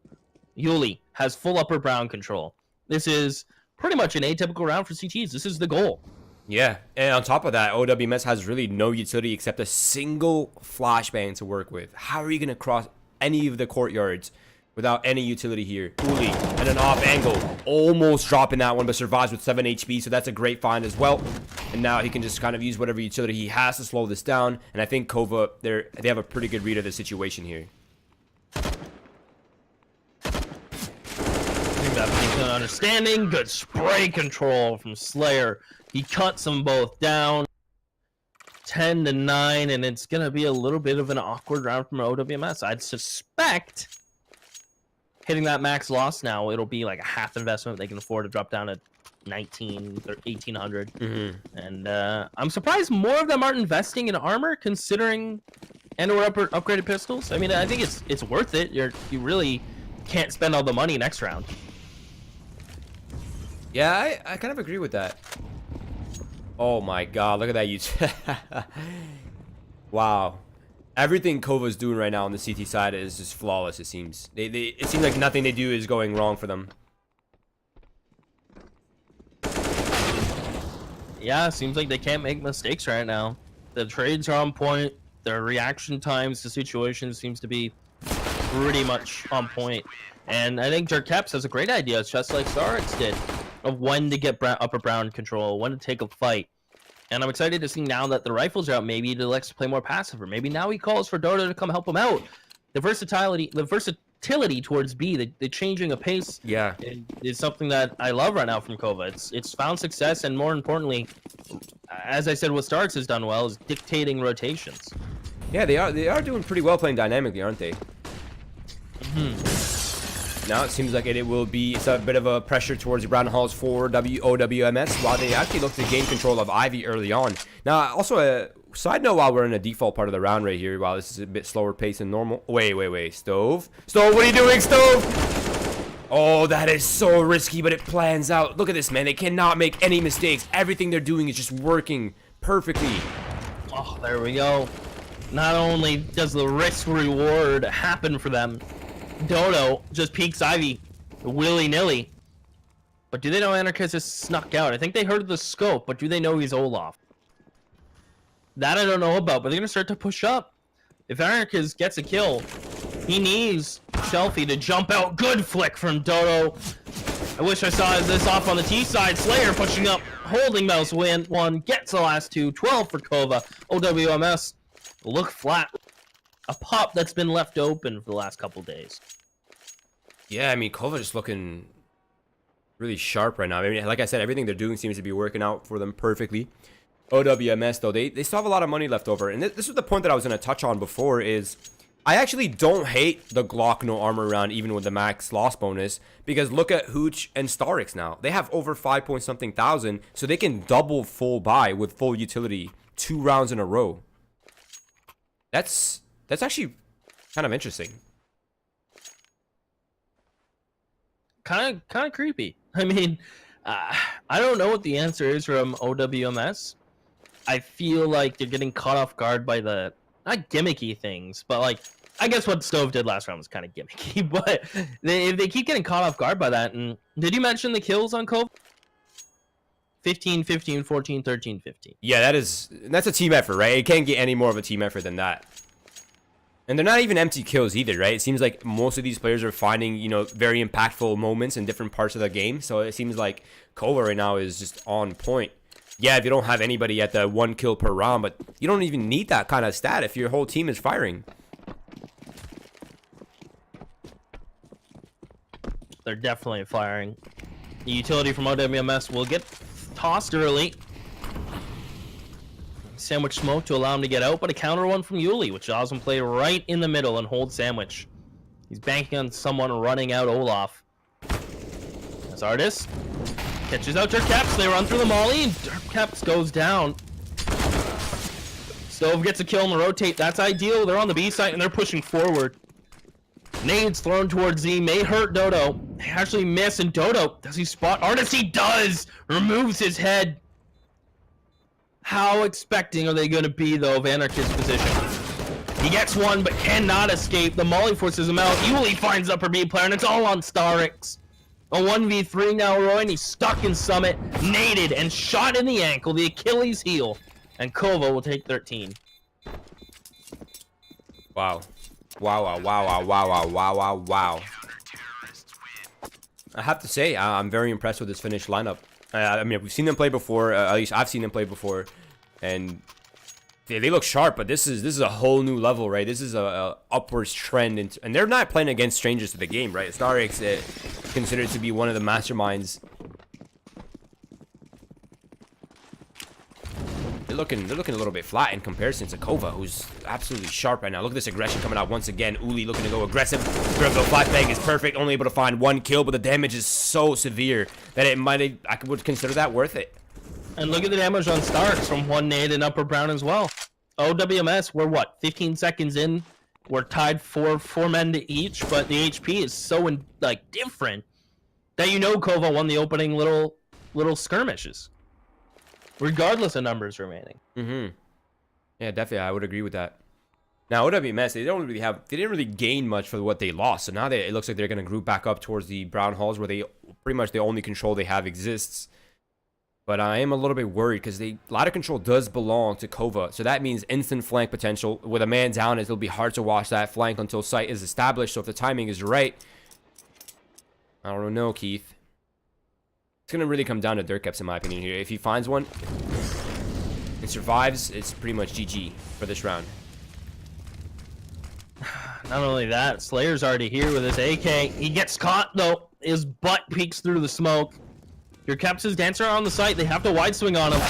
Yuli has full upper brown control. This is pretty much an atypical round for CTs. This is the goal. Yeah, and on top of that, OWmS has really no utility except a single flashbang to work with. How are you going to cross any of the courtyards without any utility here? Uli, and an off angle, almost dropping that one, but survives with 7 HP, so that's a great find as well. And now he can just kind of use whatever utility he has to slow this down, and I think KOVA, they have a pretty good read of the situation here. Good understanding, good spray control from Slayer. He cuts them both down. 10-9, and it's gonna be a little bit of an awkward round from OWmS. I'd suspect hitting that max loss now, it'll be like a half investment. They can afford to drop down to 19 or 1800. And I'm surprised more of them aren't investing in armor, considering and/or upgraded pistols. I mean, I think it's worth it. You really can't spend all the money next round. Yeah, I kind of agree with that. Oh my god, look at that. Wow. Everything KOVA's doing right now on the CT side is just flawless, it seems. It seems like nothing they do is going wrong for them. Yeah, it seems like they can't make mistakes right now. The trades are on point. Their reaction times to situations seems to be pretty much on point. And I think Durkeps has a great idea, just like Starix did, of when to get upper brown control, when to take a fight. And I'm excited to see now that the rifles are out, maybe he elects to play more passive, or maybe now he calls for Dota to come help him out. The versatility towards B, the changing of pace, yeah, is something that I love right now from KOVA. It's found success, and more importantly, as I said, what Starks has done well is dictating rotations. Yeah, they are doing pretty well playing dynamically, aren't they? Now it seems like it's a bit of a pressure towards the Brown Halls for OWmS, while they actually look to gain control of Ivy early on. Now, also a side note, while we're in a default part of the round right here, while this is a bit slower pace than normal. Wait, Stove, what are you doing, Stove? Oh, that is so risky, but it plans out. Look at this, man. They cannot make any mistakes. Everything they're doing is just working perfectly. Oh, there we go. Not only does the risk reward happen for them, Dodo just peeks Ivy willy-nilly. But do they know Anarchist has snuck out? I think they heard the scope, but do they know he's Olaf? That I don't know about, but they're going to start to push up. If Anarchist gets a kill, he needs Shelfie to jump out. Good flick from Dodo. I wish I saw this off on the T side. Slayer pushing up, holding mouse win. One gets the last two. 12 for KOVA. OWmS look flat. A pop that's been left open for the last couple days. Yeah, I mean, KOVA just looking really sharp right now. I mean, like I said, everything they're doing seems to be working out for them perfectly. OWmS, though, they still have a lot of money left over. And this was the point that I was going to touch on before is I actually don't hate the Glock no armor round, even with the max loss bonus, because look at Hooch and Starix now. They have over 5 point something thousand, so they can double full buy with full utility 2 rounds in a row. That's actually kind of interesting. Kind of creepy. I mean, I don't know what the answer is from OWmS. I feel like they're getting caught off guard by the, not gimmicky things, but like, I guess what Stove did last round was kind of gimmicky, but they keep getting caught off guard by that. And did you mention the kills on KOVA? 15, 15, 14, 13, 15. Yeah, that's a team effort, right? It can't get any more of a team effort than that. And they're not even empty kills either, right? It seems like most of these players are finding, very impactful moments in different parts of the game. So it seems like KOVA right now is just on point. Yeah, if you don't have anybody at the 1 kill per round, but you don't even need that kind of stat if your whole team is firing. They're definitely firing. The utility from OWmS will get tossed early. Sandwich smoke to allow him to get out, but a counter one from Yuli, which allows him to play right in the middle and hold Sandwich. He's banking on someone running out Olaf. As Artis catches out Durkeps, they run through the molly, and Durkeps goes down. Stove gets a kill on the rotate. That's ideal. They're on the B site and they're pushing forward. Nades thrown towards Z, may hurt Dodo. They actually miss, and Dodo, does he spot Artis? He does! Removes his head. How expecting are they going to be, though, of Anarchist's position? He gets one, but cannot escape. The Molly forces him out. Yuli finds Upper B player, and it's all on Starix. A 1v3 now, Roy, and he's stuck in Summit, naded, and shot in the ankle, the Achilles heel. And KOVA will take 13. Wow. Wow. I have to say, I'm very impressed with this Finnish lineup. I mean, we've seen them play before. At least I've seen them play before, and they look sharp. But this is a whole new level, right? This is a upwards trend, and they're not playing against strangers to the game, right? Starix considered to be one of the masterminds. They're looking a little bit flat in comparison to KOVA, who's absolutely sharp right now. Look at this aggression coming out once again. Uli looking to go aggressive. Grubbo flashbang is perfect, only able to find one kill, but the damage is so severe that I would consider that worth it. And look at the damage on Starks from one nade and Upper Brown as well. OWmS, we're what, 15 seconds in? We're tied four men to each, but the HP is so different that KOVA won the opening little skirmishes, regardless of numbers remaining. Yeah, definitely, I would agree with that. Now OWmS, they didn't really gain much for what they lost. So now it looks like they're gonna group back up towards the brown halls, where they pretty much the only control they have exists. But I am a little bit worried because ladder control does belong to KOVA, so that means instant flank potential. With a man down, it'll be hard to watch that flank until sight is established. So if the timing is right, I don't know, Keith. It's gonna really come down to Dirtcaps in my opinion here. If he finds one and survives, it's pretty much GG for this round. Not only that, Slayer's already here with his AK. He gets caught though. His butt peeks through the smoke. Your Caps is dancing around the site. They have to wide swing on him.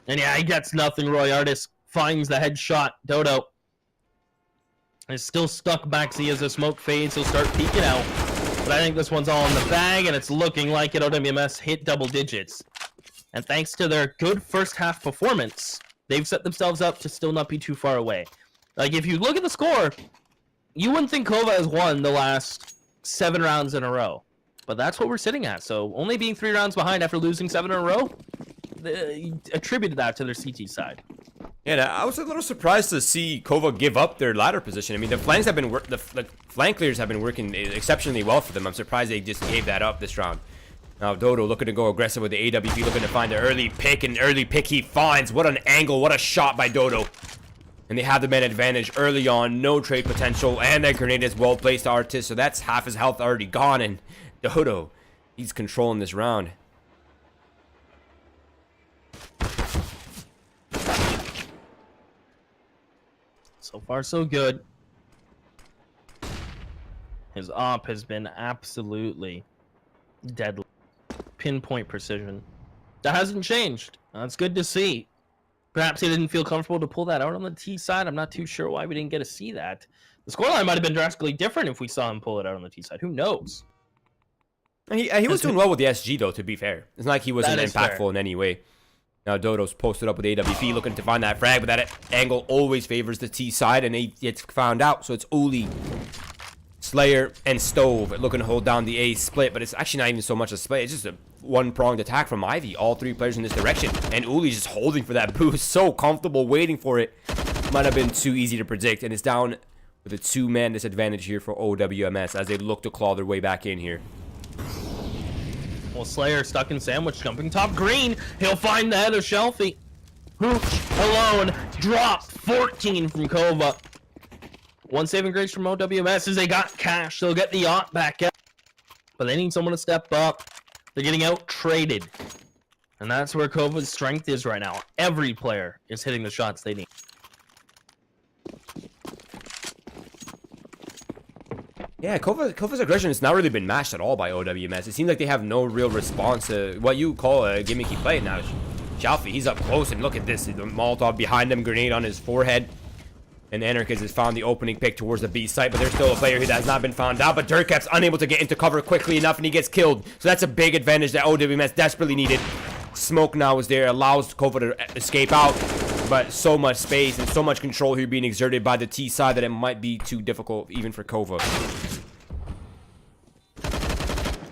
And yeah, he gets nothing. Roy Artis finds the headshot. Dodo is still stuck back. See, as the smoke fades, he'll start peeking out. But I think this one's all in the bag, and it's looking like it. OWmS hit double digits. And thanks to their good first half performance, they've set themselves up to still not be too far away. Like, if you look at the score, you wouldn't think KOVA has won the last 7 rounds in a row. But that's what we're sitting at. So only being 3 rounds behind after losing 7 in a row, they attributed that to their CT side. Yeah, I was a little surprised to see KOVA give up their ladder position. I mean, the flanks have been the flank clears have been working exceptionally well for them. I'm surprised they just gave that up this round. Now Dodo looking to go aggressive with the AWP, looking to find the early pick, and early pick he finds. What an angle! What a shot by Dodo! And they have the man advantage early on. No trade potential, and that grenade is well placed to Artis, so that's half his health already gone. And Dodo, he's controlling this round. So far, so good. His op has been absolutely deadly. Pinpoint precision. That hasn't changed. That's good to see. Perhaps he didn't feel comfortable to pull that out on the T side. I'm not too sure why we didn't get to see that. The scoreline might have been drastically different if we saw him pull it out on the T side. Who knows? He was doing well with the SG, though, to be fair. It's not like he wasn't impactful fair. In any way. Now Dodo's posted up with AWP, looking to find that frag, but that angle always favors the T side, and it's found out. So it's Uli, Slayer, and Stove looking to hold down the A split, but it's actually not even so much a split. It's just a one-pronged attack from Ivy. All 3 players in this direction, and Uli's just holding for that boost. So comfortable waiting for it. Might have been too easy to predict, and it's down with a 2-man disadvantage here for OWmS as they look to claw their way back in here. Well, Slayer stuck in sandwich, jumping top green. He'll find the head of Shelfie. Hooch alone dropped 14 from KOVA. 1 saving grace from OWmS as they got cash. They'll get the yacht back out, but they need someone to step up. They're getting out traded, and that's where KOVA's strength is right now. Every player is hitting the shots they need. Yeah, KOVA's aggression has not really been matched at all by OWmS. It seems like they have no real response to what you call a gimmicky play. Now, Shalfie, he's up close, and look at this. The Molotov behind him, grenade on his forehead. And Anarchist has found the opening pick towards the B site, but there's still a player here that has not been found out. But Dirtcap's unable to get into cover quickly enough, and he gets killed. So that's a big advantage that OWmS desperately needed. Smoke now is there, allows KOVA to escape out. but so much space and so much control here being exerted by the T side that it might be too difficult even for KOVA.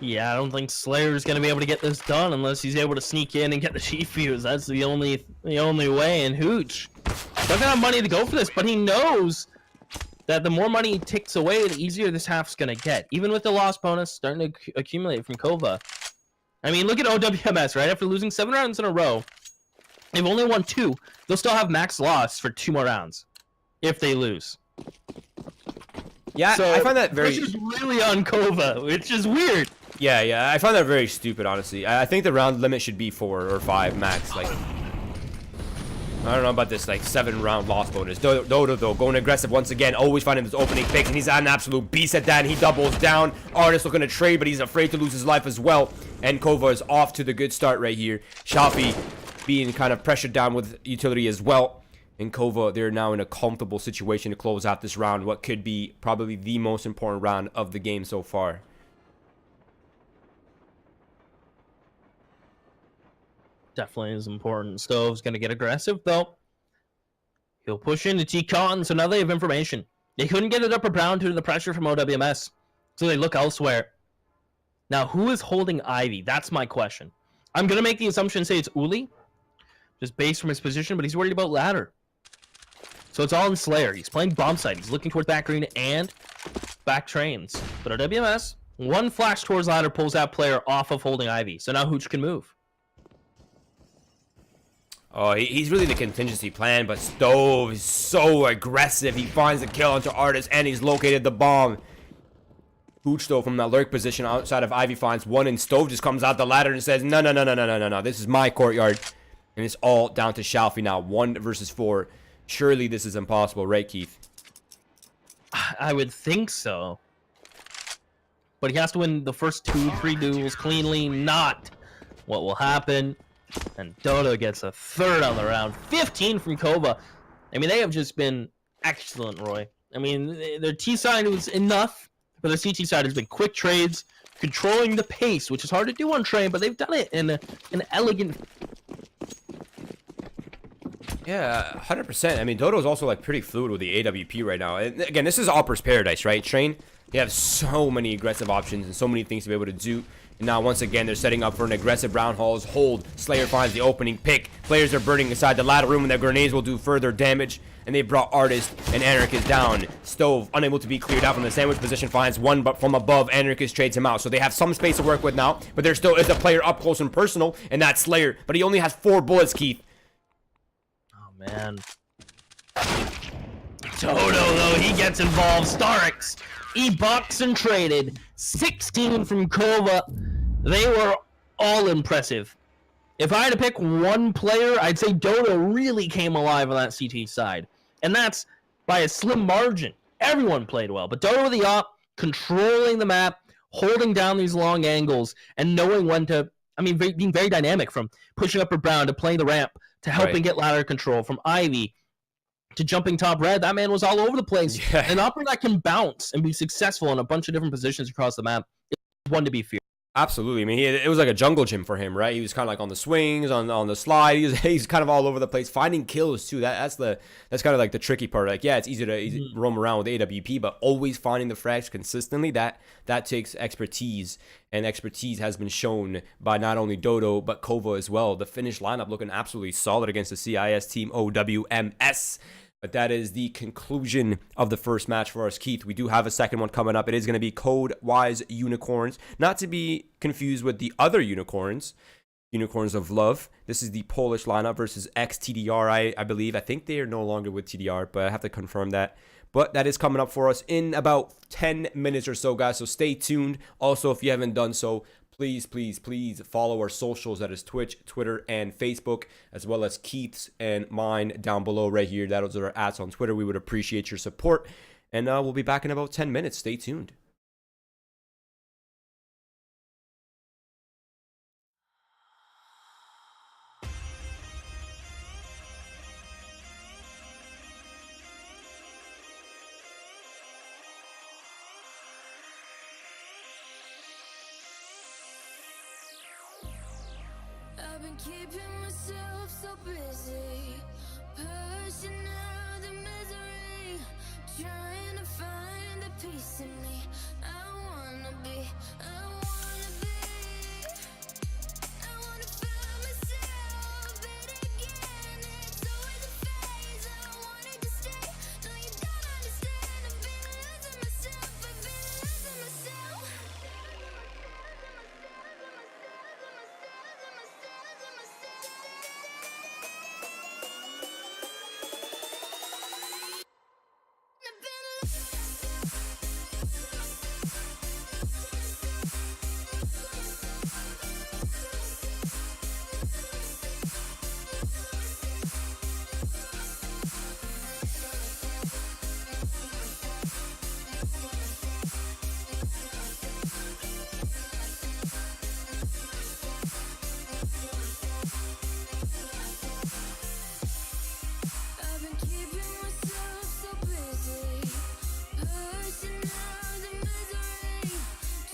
Yeah, I don't think Slayer's gonna be able to get this done unless he's able to sneak in and get the chief fuse. That's the only way. And Hooch doesn't have money to go for this, but he knows that the more money he ticks away, the easier this half's gonna get. Even with the loss bonus starting to accumulate from KOVA. I mean, look at OWMS, right? After losing 7 rounds in a row, they've only won 2. They'll still have max loss for 2 more rounds if they lose. Yeah, so I find that very... Which is really on KOVA, which is weird. Yeah, I find that very stupid, honestly. I think the round limit should be 4 or 5 max. Like, I don't know about this, like, 7-round loss bonus. Dodo, though, going aggressive once again, always finding those opening picks, and he's an absolute beast at that, and he doubles down. Artist looking to trade, but he's afraid to lose his life as well. And KOVA is off to the good start right here. Shalfie being kind of pressured down with utility as well. And KOVA, they're now in a comfortable situation to close out this round, what could be probably the most important round of the game so far. Definitely is important. Stove's going to get aggressive, though. He'll push into T-Con, so now they have information. They couldn't get it upper brown due to the pressure from OWMS, so they look elsewhere. Now, who is holding Ivy? That's my question. I'm going to make the assumption, say it's Uli, just based from his position, but he's worried about ladder. So it's all in Slayer. He's playing bomb side. He's looking towards back green and back trains. But OWMS, one flash towards ladder pulls that player off of holding Ivy, so now Hooch can move. Oh, he's really the contingency plan, but Stove is so aggressive. He finds the kill onto Artist, and he's located the bomb. Hooch, though, from that lurk position outside of Ivy finds one, and Stove just comes out the ladder and says, no, this is my courtyard. And it's all down to Shalfie now, 1 versus 4. Surely this is impossible, right, Keith? I would think so. But he has to win the first 2-3 duels cleanly, not what will happen. And Dodo gets a 3rd on the round. 15 from KOVA. I mean, they have just been excellent, Roy. I mean, their T side was enough, but the CT side has been quick trades, controlling the pace, which is hard to do on train, but they've done it in an elegant... Yeah, 100%. I mean, Dodo's also, like, pretty fluid with the AWP right now. And again, this is Opera's paradise, right? Train, they have so many aggressive options and so many things to be able to do. And now, once again, they're setting up for an aggressive round halls hold. Slayer finds the opening pick. Players are burning inside the ladder room, and their grenades will do further damage. And they brought Artist, and Anarchist down. Stove, unable to be cleared out from the sandwich position, finds one, but from above, Anarchist trades him out. So they have some space to work with now, but there still is a player up close and personal, and that's Slayer. But he only has 4 bullets, Keith. Oh, man. Dodo, though, he gets involved. Starix, E-Box and traded. 16 from KOVA. They were all impressive. If I had to pick one player, I'd say Dodo really came alive on that CT side. And that's by a slim margin. Everyone played well. But Dodo with the op, controlling the map, holding down these long angles, and knowing when to, I mean, being very dynamic from pushing up or brown to playing the ramp to helping get ladder control, from Ivy to jumping top red. That man was all over the place. Yeah. An opera that can bounce and be successful in a bunch of different positions across the map is one to be feared. Absolutely. I mean, it was like a jungle gym for him, right? He was kind of like on the swings, on the slide. He's kind of all over the place, finding kills too. That's kind of like the tricky part. Like, yeah, it's easy to roam around with AWP, but always finding the frags consistently, that takes expertise, and expertise has been shown by not only Dodo but KOVA as well. The Finnish lineup looking absolutely solid against the CIS team OWmS. But that is the conclusion of the first match for us, Keith. We do have a second one coming up. It is going to be Code-Wise Unicorns. Not to be confused with the other Unicorns, Unicorns of Love. This is the Polish lineup versus ex-TDR, I believe. I think they are no longer with TDR, but I have to confirm that. But that is coming up for us in about 10 minutes or so, guys. So stay tuned. Also, if you haven't done so, please follow our socials. That is Twitch, Twitter, and Facebook, as well as Keith's and mine down below right here. Those are our ads on Twitter. We would appreciate your support. And we'll be back in about 10 minutes. Stay tuned. I've been keeping myself so busy, Pushing out the misery, trying to find the peace in me. I wanna be, I wanna find myself, but again, it's always a phase. I wanted to stay, no, you don't understand. I've been losing myself, I've been losing myself. I've been keeping myself so busy, pushing out the misery,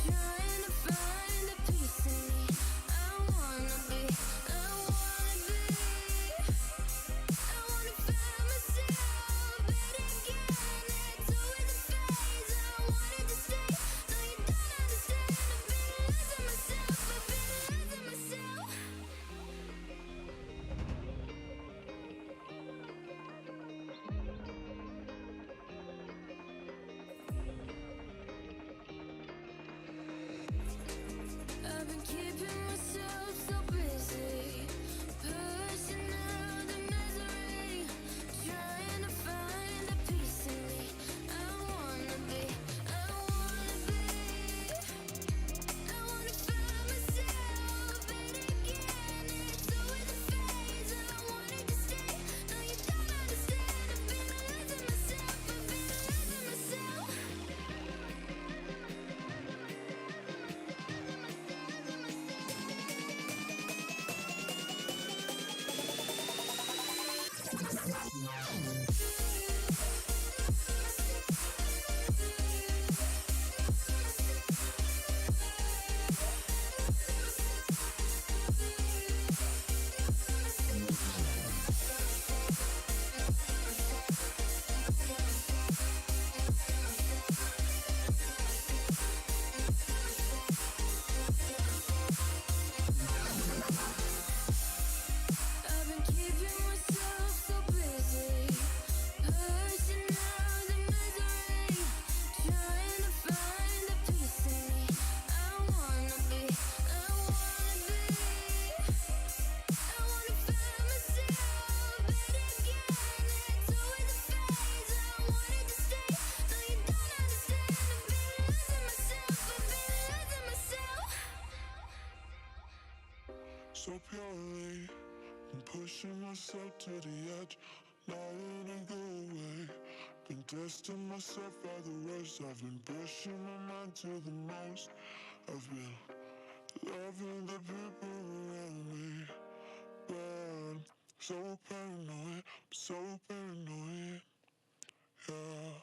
trying to find the peace in me. I wanna be, I wanna find myself, but again, it's always a phase. I wanted to stay, no, you don't understand. I've been losing myself, I've been losing myself. I've been keeping myself so busy, pushing out the misery, trying to find the peace in me. I wanna be, I wanna find myself, but again, it's always a phase. I wanted to stay, no, you don't understand. I've been losing myself, I've been losing myself. I've been keeping myself so busy, pushing out the misery, trying to find the peace in me. I wanna be, I wanna find myself, but again, it's always a phase. I wanted to stay, no, you don't understand. I've been losing myself, I've been losing myself. So purely, I'm pushing myself to the edge, not letting go away. Been testing myself by the worst. I've been pushing my mind to the most. I've been loving the people around me, but I'm so paranoid, I'm so paranoid, yeah.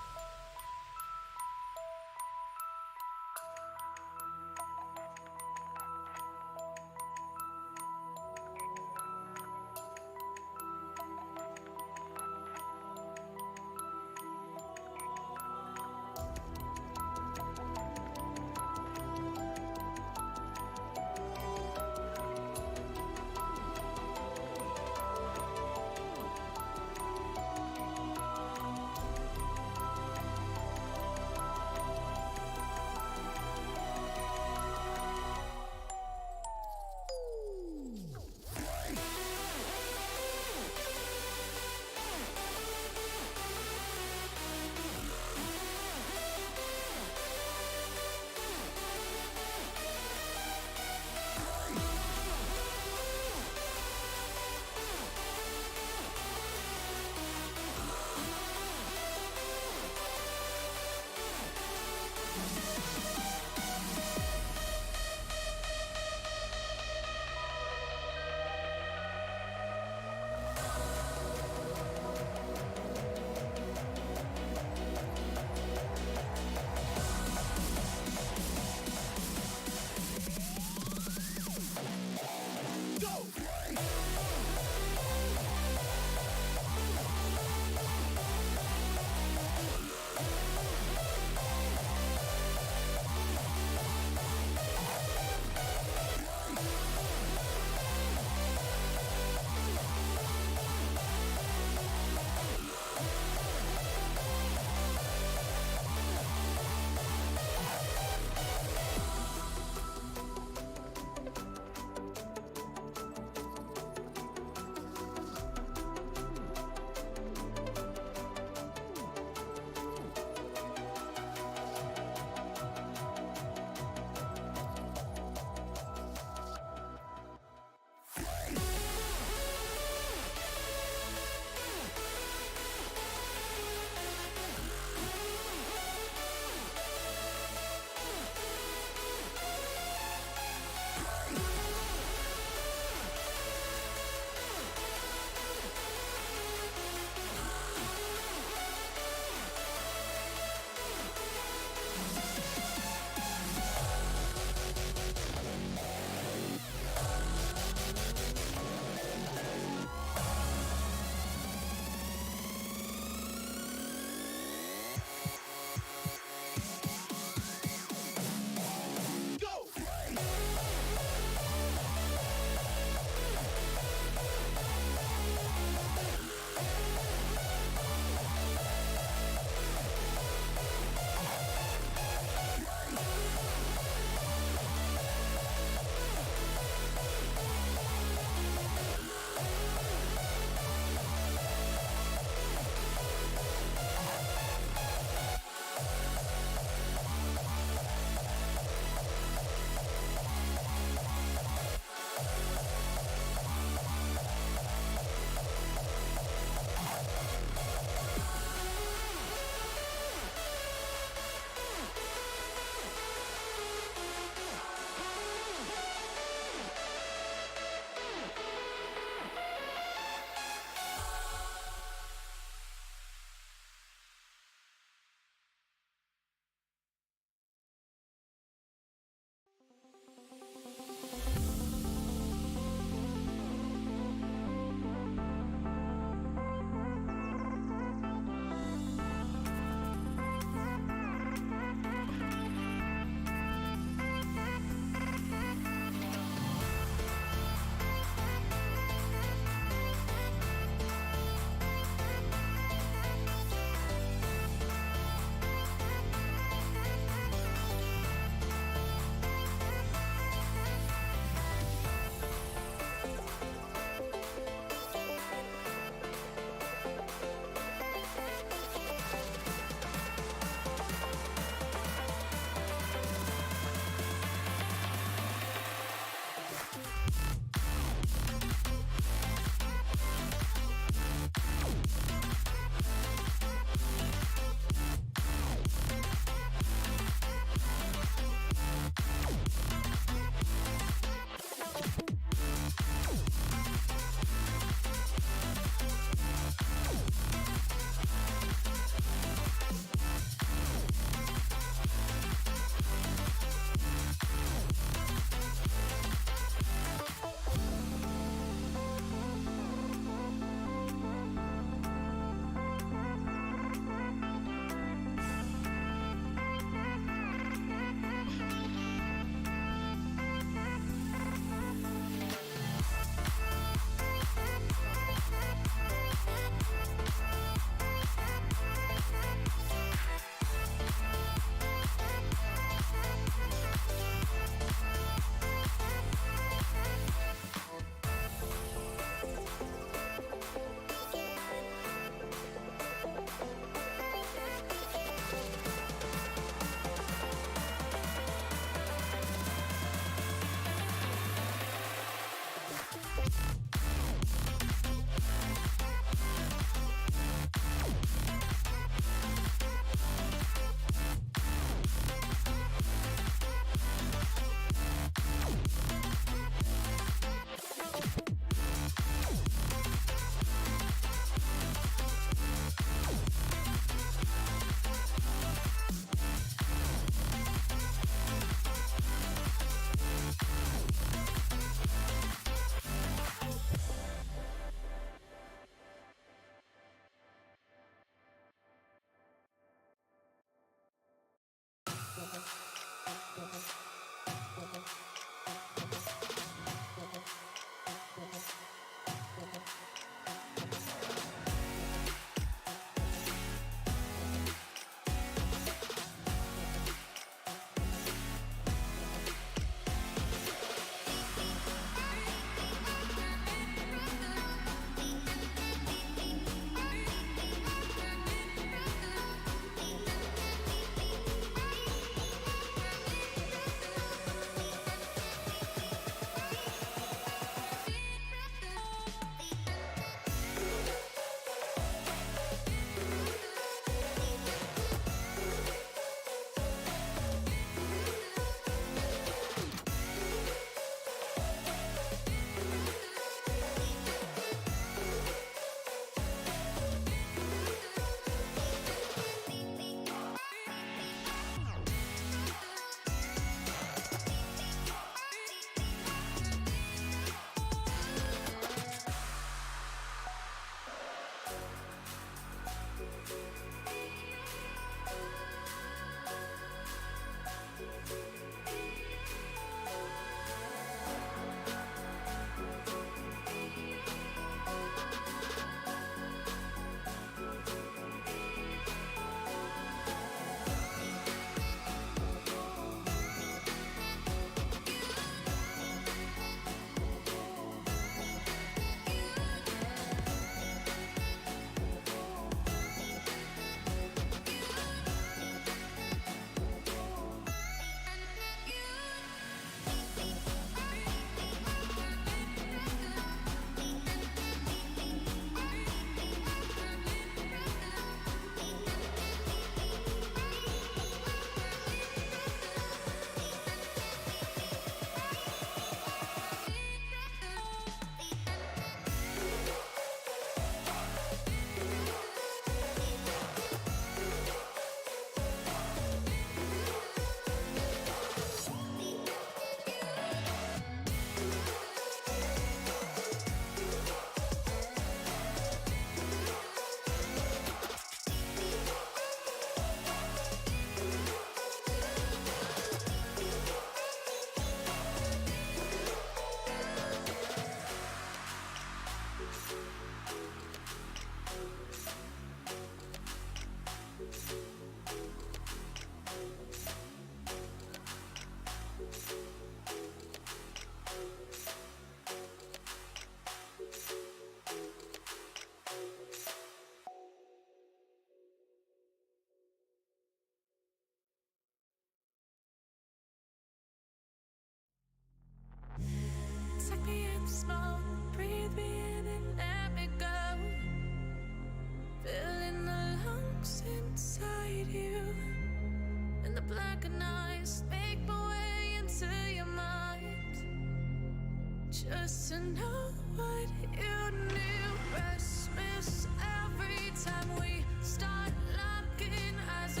just to know what you knew. Restless every time we start locking eyes.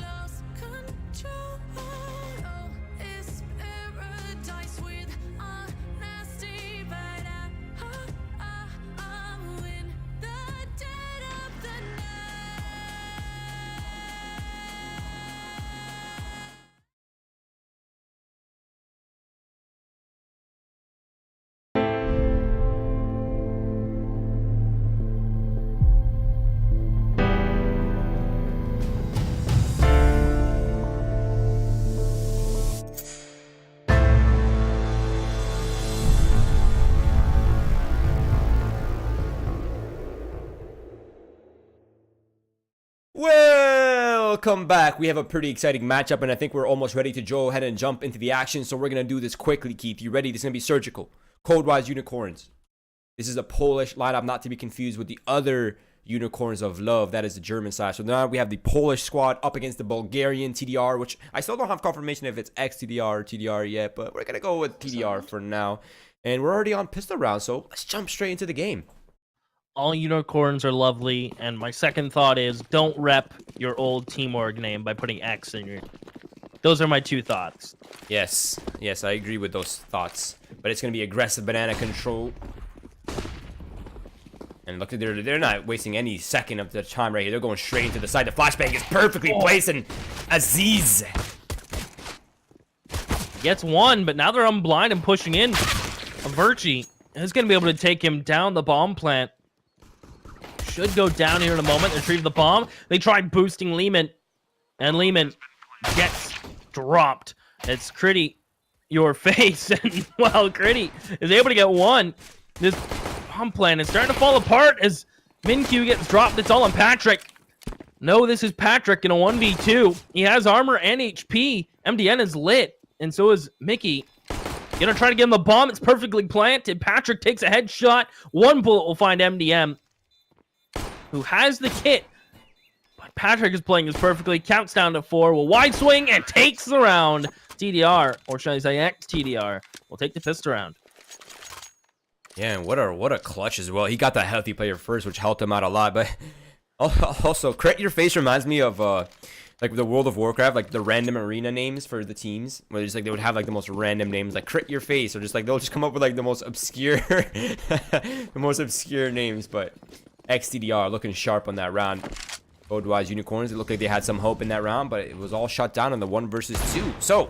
Lost control. Oh, it's paradise with honesty, but I'm in the dead of the night. Welcome back. We have a pretty exciting matchup, and I think we're almost ready to go ahead and jump into the action. So we're going to do this quickly, Keith. You ready? This is going to be surgical. Code-wise Unicorns. This is a Polish lineup, not to be confused with the other Unicorns of Love. That is the German side. So now we have the Polish squad up against the Bulgarian TDR, which I still don't have confirmation if it's XTDR or TDR yet, but we're going to go with TDR for now. And we're already on pistol round, so let's jump straight into the game. All unicorns are lovely, and my second thought is don't rep your old team org name by putting X in your... Those are my two thoughts. Yes, I agree with those thoughts. But it's going to be aggressive banana control. And look, they're not wasting any second of the time right here. They're going straight into the side. The flashbang is perfectly placed, and Aziz gets one, but now they're unblind and pushing in. Averchi is going to be able to take him down the bomb plant. Should go down here in a moment. Retrieve the bomb. They tried boosting Lehman, and Lehman gets dropped. It's Critty, your face, and well, Critty is able to get one. This bomb plan is starting to fall apart as MinQ gets dropped. It's all on Patrick. No, this is Patrick in a 1v2. He has armor and HP. MDN is lit, and so is Mickey. Gonna try to get him the bomb. It's perfectly planted. Patrick takes a headshot. One bullet will find MDM, who has the kit. But Patrick is playing this perfectly. Counts down to 4. Will wide swing and takes the round. TDR, or should I say XTDR, will take the pistol round. Yeah, and what a clutch as well. He got that healthy player first, which helped him out a lot. But also, Crit Your Face reminds me of like the World of Warcraft, like the random arena names for the teams, where just like they would have like the most random names, like Crit Your Face, or just like they'll just come up with like the most obscure, names. But XTDR looking sharp on that round. Code-wise Unicorns, it looked like they had some hope in that round, but it was all shut down in the 1 versus 2. So,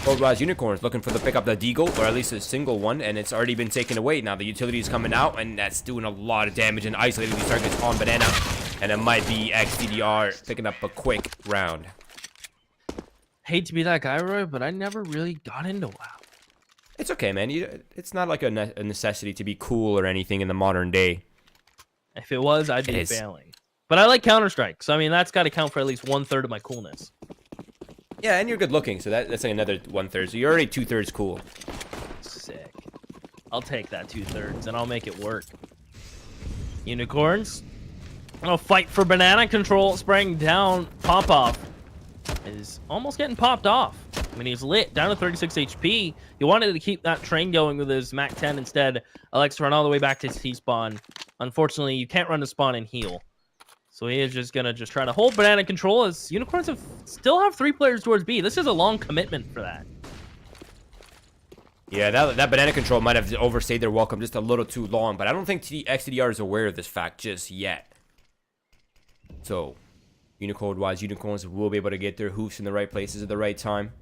Code-wise Unicorns looking for the pick up the deagle, or at least a single one, and it's already been taken away. Now the utility is coming out, and that's doing a lot of damage and isolating these targets on Banana. And it might be XTDR picking up a quick round. Hate to be that guy, Roy, but I never really got into WoW. It's okay, man. It's not like a necessity to be cool or anything in the modern day. If it was, I'd be failing. But I like Counter-Strike, so I mean, that's got to count for at least 1/3 of my coolness. Yeah, and you're good looking, so that's like another 1/3. So you're already 2/3 cool. Sick. I'll take that 2/3, and I'll make it work. Unicorns. I'll fight for banana control, spraying down. Pop-Off is almost getting popped off. I mean, he's lit, down to 36 HP. He wanted to keep that train going with his Mac 10 instead. Elects to run all the way back to T-spawn. Unfortunately, you can't run to spawn and heal. So he is just going to try to hold banana control as Unicorns still have 3 players towards B. This is a long commitment for that. Yeah, that banana control might have overstayed their welcome just a little too long, but I don't think XTDR is aware of this fact just yet. So, Unicode-wise, Unicorns will be able to get their hoofs in the right places at the right time.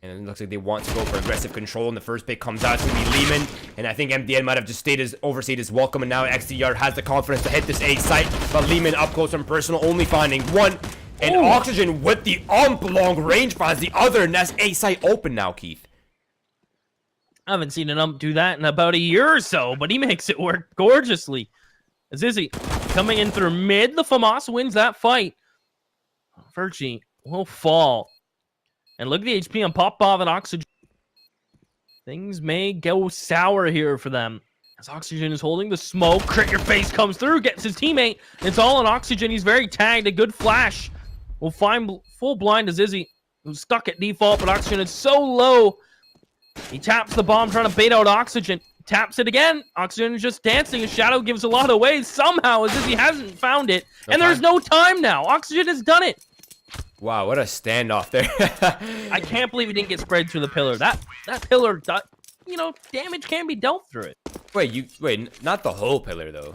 And it looks like they want to go for aggressive control, and the first pick comes out. It's going to be Lehman, and I think MDN might have just overstayed his welcome, and now XTDR has the confidence to hit this A site, but Lehman up close and personal, only finding one, and Oxygen with the long range finds the other, and that's A site open now, Keith. I haven't seen an ump do that in about a year or so, but he makes it work gorgeously. Zizzy coming in through mid. The FAMAS wins that fight. Virgie will fall. And look at the HP on Pop-Off and Oxygen. Things may go sour here for them. As Oxygen is holding the smoke. Crit Your Face comes through, gets his teammate. It's all on Oxygen. He's very tagged. A good flash. We'll find full blind to Zizzy, who's stuck at default, but Oxygen is so low. He taps the bomb, trying to bait out Oxygen. Taps it again. Oxygen is just dancing. His shadow gives a lot away somehow, as if he hasn't found it. And there's no time now. Oxygen has done it. Wow, what a standoff there. I can't believe he didn't get spread through the pillar. That pillar, you know, damage can be dealt through it. Wait, not the whole pillar though.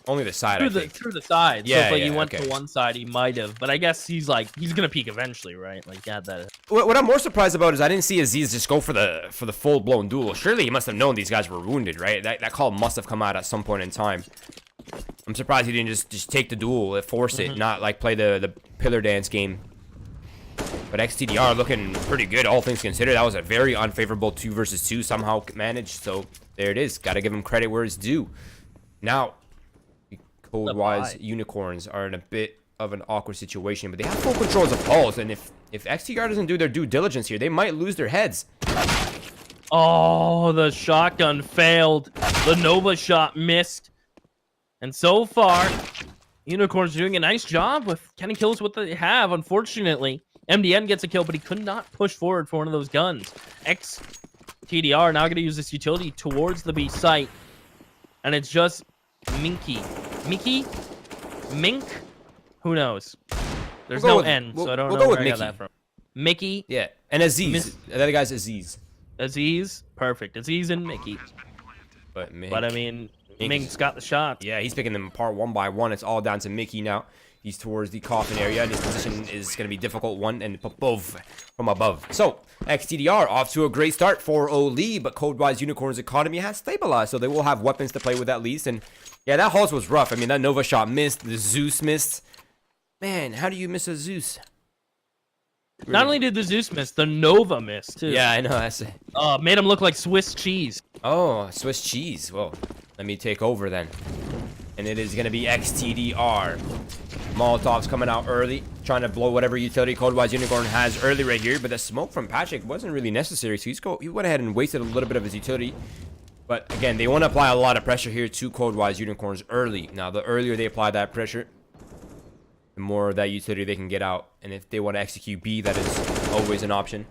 Only the side, I think. Through the side. Yeah, so if like yeah, he went okay. to one side, he might have. But I guess he's gonna peak eventually, right? Like, yeah, that. What I'm more surprised about is I didn't see Aziz just go for the full blown duel. Surely he must have known these guys were wounded, right? That call must have come out at some point in time. I'm surprised he didn't just take the duel, force it, not like play the pillar dance game. But XTDR looking pretty good, all things considered. That was a very unfavorable 2 versus 2 somehow managed. So there it is. Got to give him credit where it's due. Now, code-wise, Unicorns are in a bit of an awkward situation, but they have full controls of pulse. And if XTDR doesn't do their due diligence here, they might lose their heads. Oh, the shotgun failed. The Nova shot missed. And so far, Unicorns doing a nice job with getting kills with what they have. Unfortunately, MDN gets a kill, but he could not push forward for one of those guns. XTDR now going to use this utility towards the B site. And it's just Minky. Mink? Who knows? There's no N, so I don't know where I got that from. Mickey. Yeah, and Aziz. The other guy's Aziz. Aziz. Perfect. Aziz and Mickey. But I mean, Mink's got the shot. Yeah, he's picking them apart one by one. It's all down to Mickey now. He's towards the coffin area, and his position is going to be difficult one and from above. So, XTDR off to a great start for Oli, but code-wise, Unicorn's economy has stabilized, so they will have weapons to play with at least. And yeah, that Hulse was rough. I mean, that Nova shot missed, the Zeus missed. Man, how do you miss a Zeus? Really? Not only did the Zeus miss, the Nova missed too. Yeah, I know. That's it. Made him look like Swiss cheese. Oh, Swiss cheese. Well, let me take over then. And it is going to be XTDR. Molotov's coming out early, trying to blow whatever utility code-wise Unicorn has early right here. But the smoke from Patrick wasn't really necessary, so he went ahead and wasted a little bit of his utility. But again, they want to apply a lot of pressure here to code-wise Unicorns early. Now, the earlier they apply that pressure, the more of that utility they can get out. And if they want to execute B, that is always an option.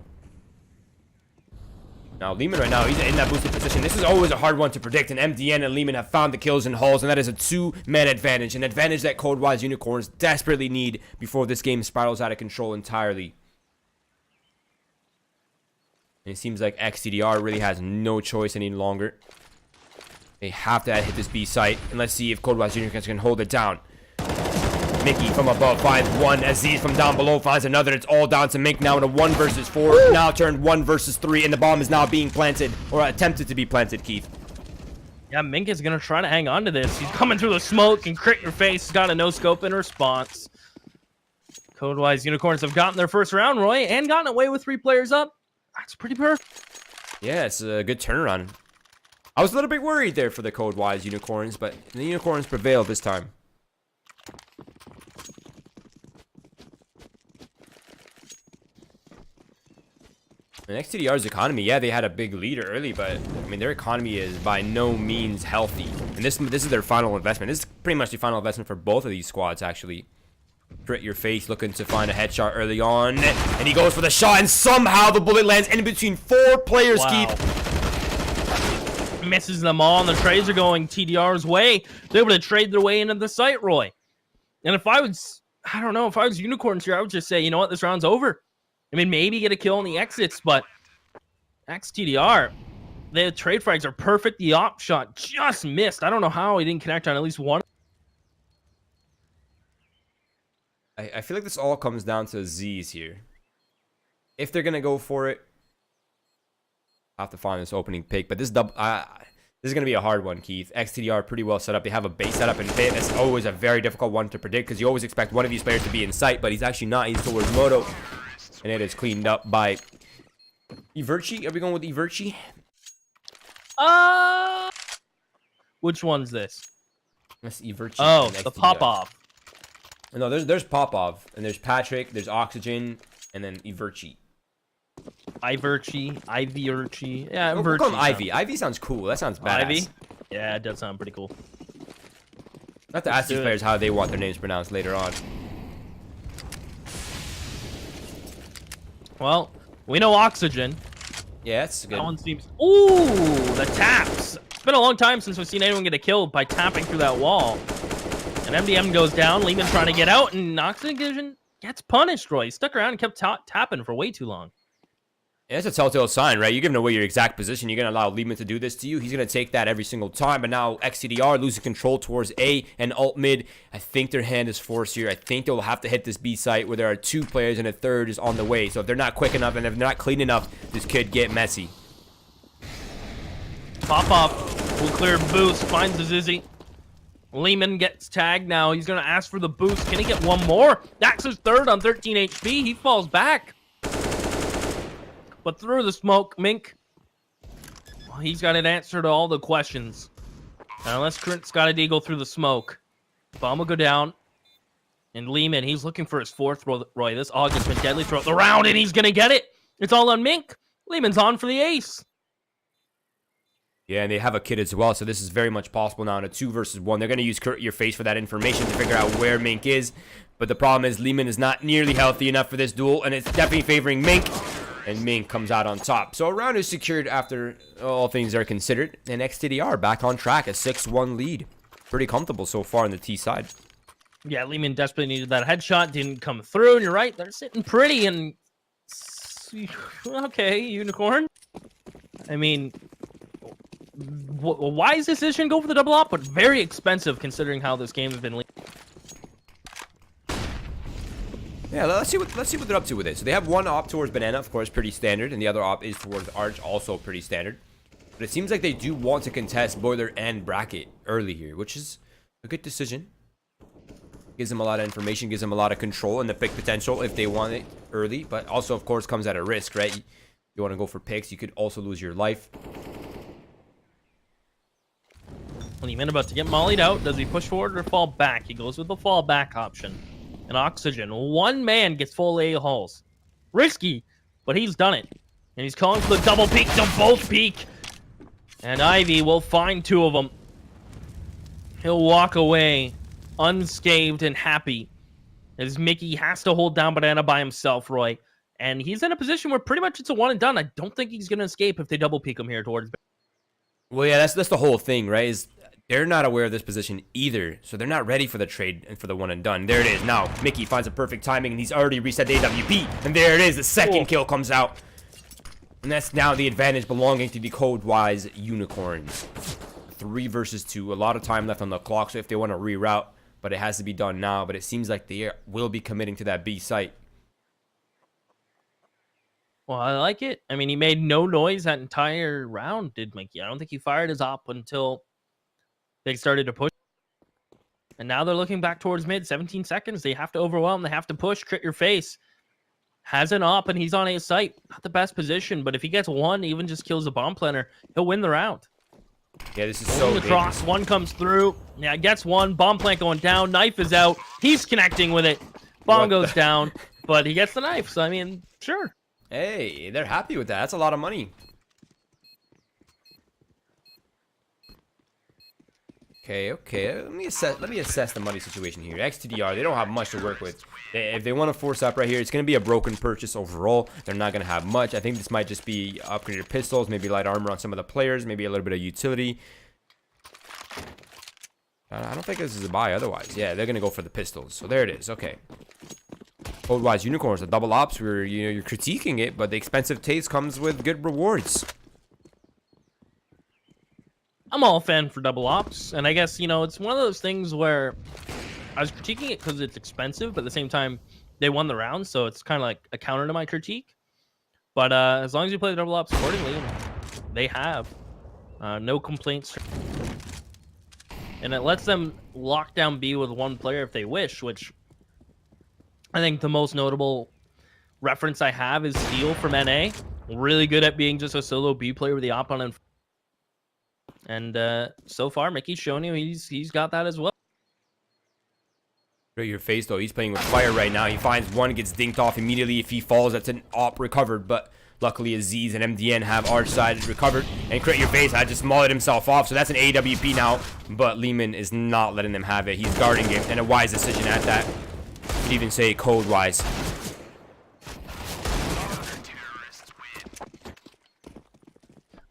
Now, Lehman right now, he's in that boosted position. This is always a hard one to predict, and MDN and Lehman have found the kills and hulls, and that is a 2-man advantage, an advantage that code-wise Unicorns desperately need before this game spirals out of control entirely. And it seems like XTDR really has no choice any longer. They have to hit this B site, and let's see if code-wise Unicorns can hold it down. Mickey from above finds one. Aziz from down below finds another. It's all down to Mink now in a 1 versus 4. Now turned 1 versus 3, and the bomb is now being planted, or attempted to be planted, Keith. Yeah, Mink is going to try to hang on to this. He's coming through the smoke and crit your face. He's got a no-scope in response. Code-wise, Unicorns have gotten their first round, Roy, and gotten away with 3 players up. That's pretty perfect. Yeah, it's a good turnaround. I was a little bit worried there for the code-wise Unicorns, but the Unicorns prevailed this time. And XTDR's economy, yeah, they had a big lead early, but I mean, their economy is by no means healthy. And this is their final investment. This is pretty much the final investment for both of these squads, actually. Crit your face, looking to find a headshot early on, and he goes for the shot, and somehow the bullet lands in between 4 players. Wow. Keith Misses them all, and the trades are going TDR's way. They're able to trade their way into the site, Roy. And if I was Unicorns here, I would just say, you know what, this round's over. I mean, maybe get a kill on the exits, but XTDR, the trade frags are perfect. The op shot just missed. I don't know how he didn't connect on at least one. I feel like this all comes down to Z's here. If they're gonna go for it, I have to find this opening pick. But this is gonna be a hard one, Keith. XTDR pretty well set up. They have a base setup, and that's always a very difficult one to predict because you always expect one of these players to be in sight, but he's actually not. He's towards Moto. And it is cleaned up by Everchi. Are we going with Everchi? Which one's this? That's Everchi. Oh, the Popov. No, there's Popov, and there's Patrick, there's Oxygen, and then Everchi. Iverchi. Yeah, We'll call him Ivy. Ivy sounds cool. That sounds badass. Ivy? Yeah, it does sound pretty cool. I have to ask these players how they want their names pronounced later on. Well, we know Oxygen. Yeah, that's good. That one seems... Ooh, the taps. It's been a long time since we've seen anyone get a kill by tapping through that wall. And MDM goes down. Lehman trying to get out, and Oxygen gets punished, Roy. He stuck around and kept tapping for way too long. Yeah, that's a telltale sign, right? You're giving away your exact position. You're going to allow Lehman to do this to you. He's going to take that every single time. But now XCDR losing control towards A and alt mid. I think their hand is forced here. I think they'll have to hit this B site where there are 2 players and a third is on the way. So if they're not quick enough and if they're not clean enough, this could get messy. Pop off. Will clear boost. Finds the Zizzy. Lehman gets tagged now. He's going to ask for the boost. Can he get one more? That's his third on 13 HP. He falls back. But through the smoke, Mink, well, he's got an answer to all the questions. Now, unless Kurt's got a deagle through the smoke, bomb will go down. And Lehman, he's looking for his 4th, Roy. This AUG has been deadly throughout the round, and he's going to get it. It's all on Mink. Lehman's on for the ace. Yeah, and they have a kid as well, so this is very much possible now in a 2 versus 1. They're going to use Kurt Your Face for that information to figure out where Mink is. But the problem is Lehman is not nearly healthy enough for this duel, and it's definitely favoring Mink. And Mink comes out on top. So a round is secured after all things are considered. And XTDR back on track, a 6-1 lead. Pretty comfortable so far on the T side. Yeah, Lehman desperately needed that headshot. Didn't come through. And you're right, they're sitting pretty. And okay, Unicorn. I mean, wise decision, go for the double op, but very expensive considering how this game has been. Yeah, let's see what they're up to with it. So they have one op towards Banana, of course, pretty standard, and the other op is towards Arch, also pretty standard. But it seems like they do want to contest Boiler and Bracket early here, which is a good decision. Gives them a lot of information, gives them a lot of control and the pick potential if they want it early, but also, of course, comes at a risk, right? You want to go for picks, you could also lose your life. Lehman about to get mollied out. Does he push forward or fall back? He goes with the fall back option. And Oxygen, one man gets full A hulls. Risky, but he's done it. And he's calling for the double peek. They'll both peek. And Ivy will find 2 of them. He'll walk away unscathed and happy as Mickey has to hold down Banana by himself, Roy. And he's in a position where pretty much it's a one and done. I don't think he's going to escape if they double peek him here towards. Well, yeah, that's the whole thing, right? Is they're not aware of this position either, so they're not ready for the trade and for the one and done. There it is. Now, Mickey finds a perfect timing, and he's already reset the AWP. And there it is. The second kill comes out. And that's now the advantage belonging to the code-wise Unicorns. 3 versus 2. A lot of time left on the clock, so if they want to reroute, but it has to be done now. But it seems like they will be committing to that B site. Well, I like it. I mean, he made no noise that entire round, did Mickey. I don't think he fired his op until they started to push. And now they're looking back towards mid. 17 seconds. They have to overwhelm. They have to push. Crit Your Face has an op, and he's on a site. Not the best position, but if he gets one, even just kills the bomb planner, he'll win the round. Yeah, this is so across. One comes through. Yeah, gets one. Bomb plant going down. Knife is out. He's connecting with it. Bomb goes down, but he gets the knife. So, I mean, sure. Hey, they're happy with that. That's a lot of money. Okay. Let me assess the money situation here. XTDR, they don't have much to work with. If they want to force up right here, it's going to be a broken purchase overall. They're not going to have much. I think this might just be upgraded pistols, maybe light armor on some of the players, maybe a little bit of utility. I don't think this is a buy otherwise. Yeah, they're going to go for the pistols. So there it is. Okay. Code-wise Unicorns, the double ops where you're critiquing it, but the expensive taste comes with good rewards. I'm all a fan for double ops, and I guess, it's one of those things where I was critiquing it because it's expensive, but at the same time, they won the round, so it's kind of like a counter to my critique. But as long as you play the double ops accordingly, they have no complaints. And it lets them lock down B with one player if they wish, which I think the most notable reference I have is Steel from NA. Really good at being just a solo B player with the op on him. And so far, Mickey's shown you he's got that as well. Your face though, he's playing with fire right now. He finds one, gets dinked off immediately. If he falls, that's an op recovered. But luckily, Aziz and MDN have Arch side recovered. And Crit Your Face had just mullet himself off. So that's an AWP now. But Lehman is not letting them have it. He's guarding it. And a wise decision at that. Could even say code-wise.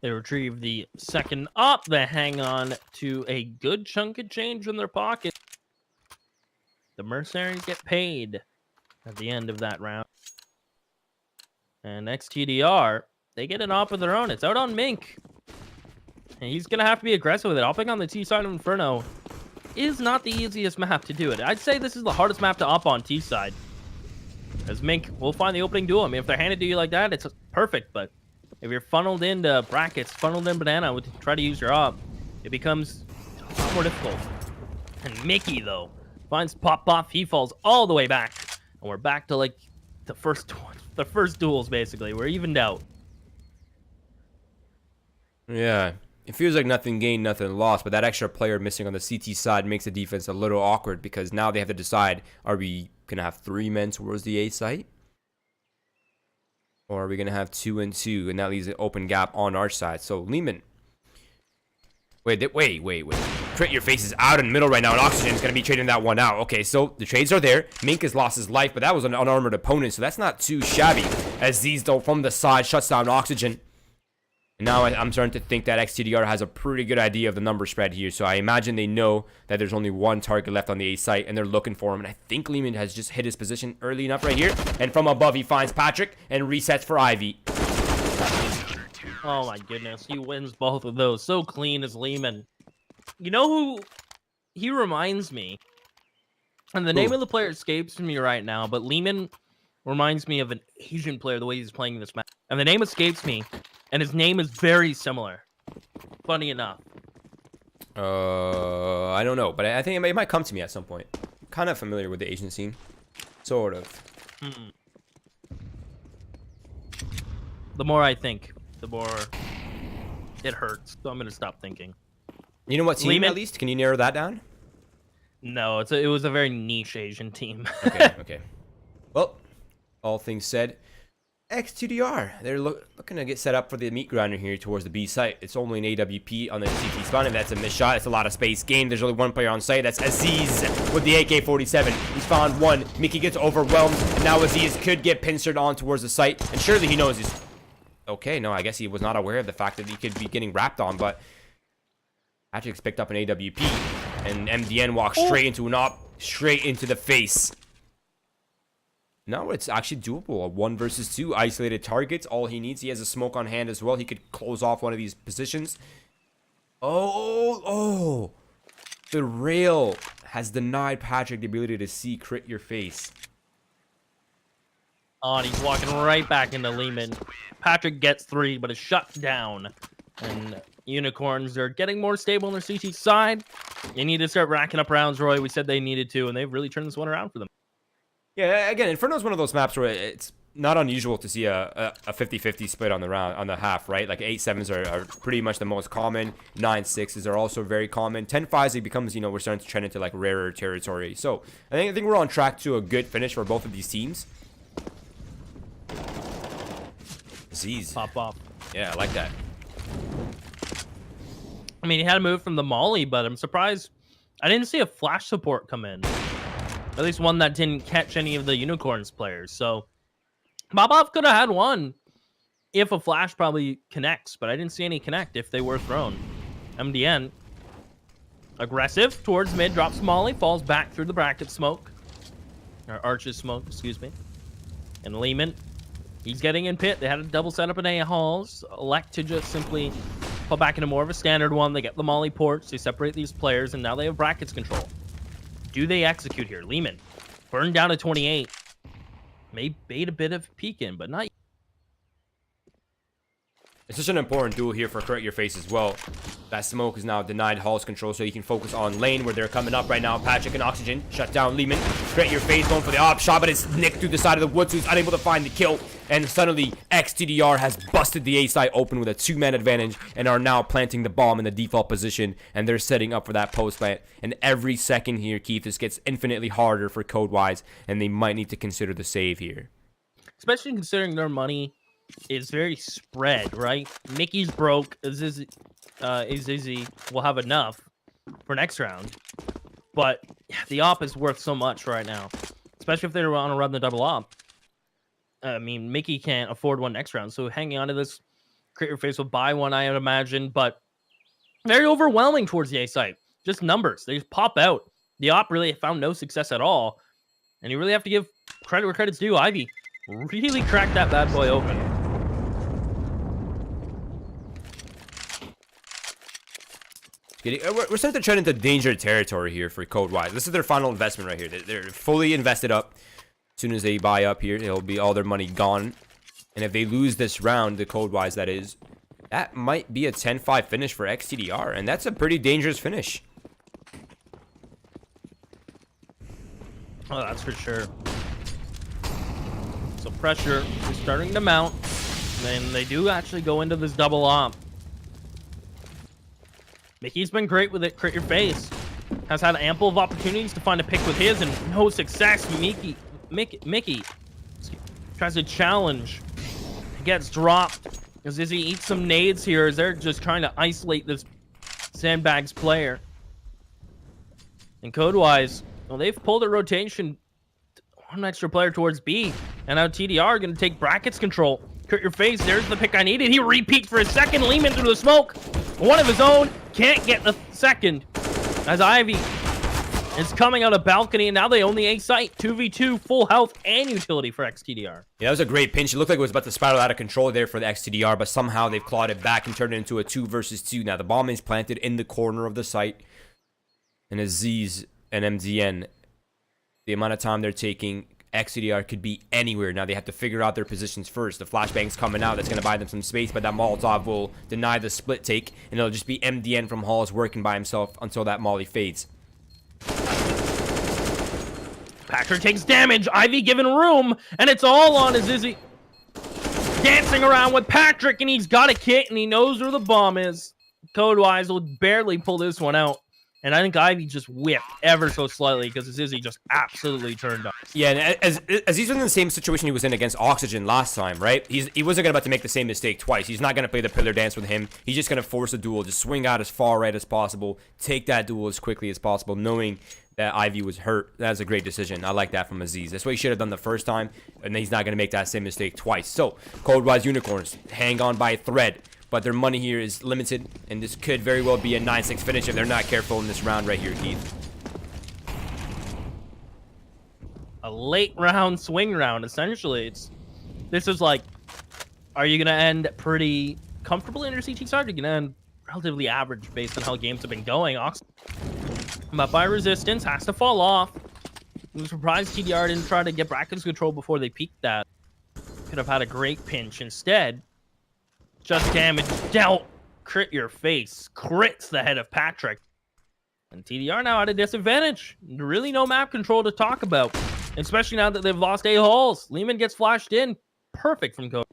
They retrieve the second op. They hang on to a good chunk of change in their pocket. The mercenaries get paid at the end of that round. And XTDR, they get an op of their own. It's out on Mink. And he's going to have to be aggressive with it. Opping on the T-side of Inferno is not the easiest map to do it. I'd say this is the hardest map to op on T-side. As Mink will find the opening duel. I mean, if they're handed to you like that, it's perfect. But if you're funneled into brackets, funneled in banana to try to use your op, it becomes a lot more difficult. And Mickey, though, finds Pop Off. He falls all the way back. And we're back to, like, the first duels, basically. We're evened out. Yeah. It feels like nothing gained, nothing lost, but that extra player missing on the CT side makes the defense a little awkward because now they have to decide, are we going to have 3 men towards the A site? Or are we going to have 2 and 2? And that leaves an open gap on our side. So, Lehman. Wait. Crit your face is out in the middle right now, and Oxygen is going to be trading that one out. Okay, so the trades are there. Mink has lost his life, but that was an unarmored opponent, so that's not too shabby. As Z's, though, from the side, shuts down Oxygen. And now I'm starting to think that XTDR has a pretty good idea of the number spread here. So I imagine they know that there's only one target left on the A site, and they're looking for him. And I think Lehman has just hit his position early enough right here. And from above, he finds Patrick and resets for Ivy. Oh my goodness, he wins both of those. So clean as Lehman. You know who he reminds me? And the name of the player escapes me right now, but Lehman reminds me of an Asian player, the way he's playing this match. And the name escapes me. And his name is very similar. Funny enough. I don't know, but I think it might come to me at some point. I'm kind of familiar with the Asian scene. Sort of. The more I think, the more it hurts. So I'm going to stop thinking. You know what team, Lehman? at least? Can you narrow that down? No, it was a very niche Asian team. Okay. Well, all things said, XTDR, they're looking to get set up for the meat grinder here towards the B site. It's only an AWP on the CT spawn, and that's a missed shot. It's a lot of space gained. There's only one player on site. That's Aziz with the AK-47. He's found one. Mickey gets overwhelmed, and now Aziz could get pincered on towards the site, and surely he knows he's... Okay, no, I guess he was not aware of the fact that he could be getting wrapped on, but Patrick's picked up an AWP, and MDN walks straight into an op, straight into the face. No, it's actually doable. A 1 versus 2 isolated targets. All he needs. He has a smoke on hand as well. He could close off one of these positions. Oh. The rail has denied Patrick the ability to see crit your face. Oh, and he's walking right back into Lehman. Patrick gets 3, but is shut down. And Unicorns are getting more stable on their CT side. They need to start racking up rounds, Roy. We said they needed to, and they've really turned this one around for them. Yeah, again, Inferno's one of those maps where it's not unusual to see a 50-50 split on the half, right? Like 8-7s are pretty much the most common. 9-6s are also very common. 10-5s, it becomes, we're starting to trend into like rarer territory. So I think we're on track to a good finish for both of these teams. Z's. Pop off. Yeah, I like that. I mean, he had a move from the Molly, but I'm surprised I didn't see a flash support come in. At least one that didn't catch any of the Unicorns players. So Bobov could have had one if a flash probably connects, but I didn't see any connect if they were thrown. MDN aggressive towards mid, drops Molly, falls back through the bracket smoke. Or Arch's smoke, excuse me. And Lehman, he's getting in pit. They had a double setup in A halls. Elect to just simply pull back into more of a standard one. They get the Molly ports. They separate these players, and now they have brackets control. Do they execute here? Lehman burned down to 28. May bait a bit of peek in, but not. It's such an important duel here for Correct Your Face as well. That smoke is now denied Hall's control, so he can focus on lane where they're coming up right now. Patrick and Oxygen shut down Lehman. Correct Your Face going for the op shot, but it's nicked through the side of the woods, so he's unable to find the kill. And suddenly, XTDR has busted the A side open with a 2-man advantage and are now planting the bomb in the default position, and they're setting up for that post plant. And every second here, Keith, this gets infinitely harder for Code-wise, and they might need to consider the save here. Especially considering their money is very spread, right? Mickey's broke. Izzy will have enough for next round. But the op is worth so much right now. Especially if they want to run the double op. I mean, Mickey can't afford one next round. So hanging on to this Crit Your Face will buy one, I would imagine, but very overwhelming towards the A site. Just numbers. They just pop out. The op really found no success at all. And you really have to give credit where credit's due. Ivy really cracked that bad boy open. We're starting to tread into danger territory here for KOVA. This is their final investment right here. They're fully invested up. As soon as they buy up here, it'll be all their money gone. And if they lose this round, the KOVA that is, that might be a 10-5 finish for XTDR. And that's a pretty dangerous finish. Oh, that's for sure. So pressure is starting to mount. And they do actually go into this double op. Mickey's been great with it. Crit Your Face has had ample of opportunities to find a pick with his and no success. Mickey tries to challenge. He gets dropped. As Izzy eats some nades here as they're just trying to isolate this Sandbags player. And code-wise, well, they've pulled a rotation. One extra player towards B. And now TDR are going to take brackets control. Crit Your Face, there's the pick I needed. He repeats for a second. Lehman through the smoke. One of his own. Can't get the second. As Ivy is coming out of balcony. And now they own the A site. 2v2, full health and utility for XTDR. Yeah, that was a great pinch. It looked like it was about to spiral out of control there for the XTDR. But somehow they've clawed it back and turned it into a 2 versus 2. Now the bomb is planted in the corner of the site. And Aziz and MDN, the amount of time they're taking, XTDR could be anywhere. Now they have to figure out their positions first. The flashbang's coming out. That's going to buy them some space, but that Molotov will deny the split take, and it'll just be MDN from Halls working by himself until that Molly fades. Patrick takes damage. Ivy given room, and it's all on Izzy dancing around with Patrick, and he's got a kit, and he knows where the bomb is. Code-wise will barely pull this one out. And I think Ivy just whipped ever so slightly because Izzy just absolutely turned up. Yeah, and as he's in the same situation he was in against Oxygen last time, right? He wasn't about to make the same mistake twice. He's not going to play the pillar dance with him. He's just going to force a duel, just swing out as far right as possible, take that duel as quickly as possible, knowing that Ivy was hurt. That's a great decision. I like that from Aziz. That's what he should have done the first time, and he's not going to make that same mistake twice. So, Code-wise Unicorns hang on by a thread. But their money here is limited, and this could very well be a 9-6 finish if they're not careful in this round right here, Keith. A late round swing round, essentially. This is like, are you going to end pretty comfortable in your CT side? Or are you going to end relatively average based on how games have been going? But by resistance, has to fall off. I'm surprised TDR didn't try to get brackets control before they peaked that. Could have had a great pinch instead. Just damage dealt. Crit Your Face. Crits the head of Patrick. And TDR now at a disadvantage. Really no map control to talk about. Especially now that they've lost A Halls. Lehman gets flashed in. Perfect from Code.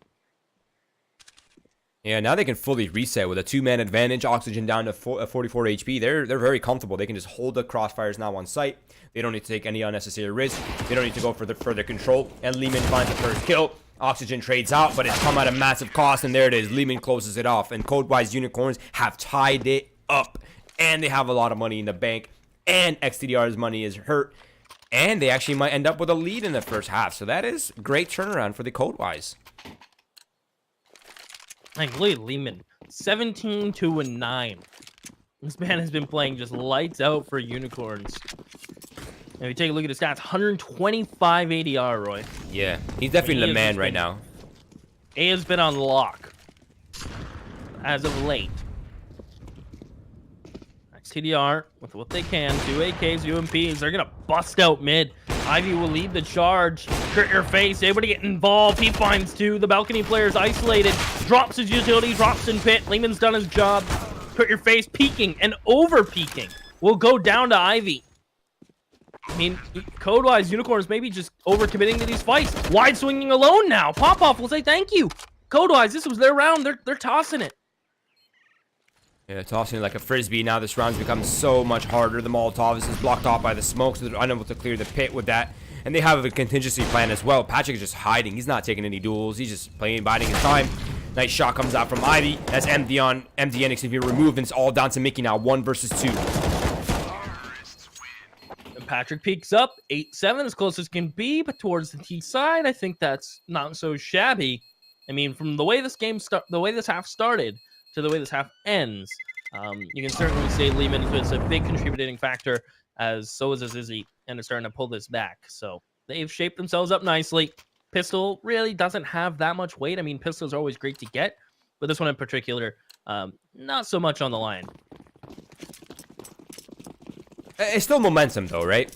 Yeah, now they can fully reset with a 2-man advantage. Oxygen down to 44 HP. They're very comfortable. They can just hold the crossfires now on site. They don't need to take any unnecessary risk. They don't need to go for the further control. And Lehman finds the first kill. Oxygen trades out, but it's come at a massive cost, and there it is. Lehman closes it off, and Code-wise Unicorns have tied it up, and they have a lot of money in the bank, and XTDR's money is hurt, and they actually might end up with a lead in the first half, so that is great turnaround for the Code-wise. I believe Lehman, 17-9. This man has been playing just lights out for Unicorns. If you take a look at his stats, 125 ADR, Roy. Yeah, he's definitely the man right now. A has been on lock as of late. XTDR with what they can. 2 AKs, UMPs. They're going to bust out mid. Ivy will lead the charge. Crit Your Face, able to get involved. He finds 2. The balcony player is isolated. Drops his utility, drops in pit. Lehman's done his job. Crit Your Face peeking and over peeking. Will go down to Ivy. I mean, Code-wise, Unicorns maybe just overcommitting to these fights. Wide swinging alone now. Pop-Off will say thank you. Code-wise, this was their round. They're tossing it. Yeah, tossing it like a frisbee. Now this round's become so much harder. The Molotov is blocked off by the smoke, so they're unable to clear the pit with that. And they have a contingency plan as well. Patrick is just hiding. He's not taking any duels. He's just playing, biding his time. Nice shot comes out from Ivy. That's MDN removed, and it's all down to Mickey now. 1 versus 2. Patrick peaks up, 8-7, as close as can be, but towards the T side, I think that's not so shabby. I mean, from the way this the way this half started to the way this half ends, you can certainly say Lehman is a big contributing factor, as so is Azizi, and they're starting to pull this back. So they've shaped themselves up nicely. Pistol really doesn't have that much weight. I mean, pistols are always great to get, but this one in particular, not so much on the line. It's still momentum, though, right?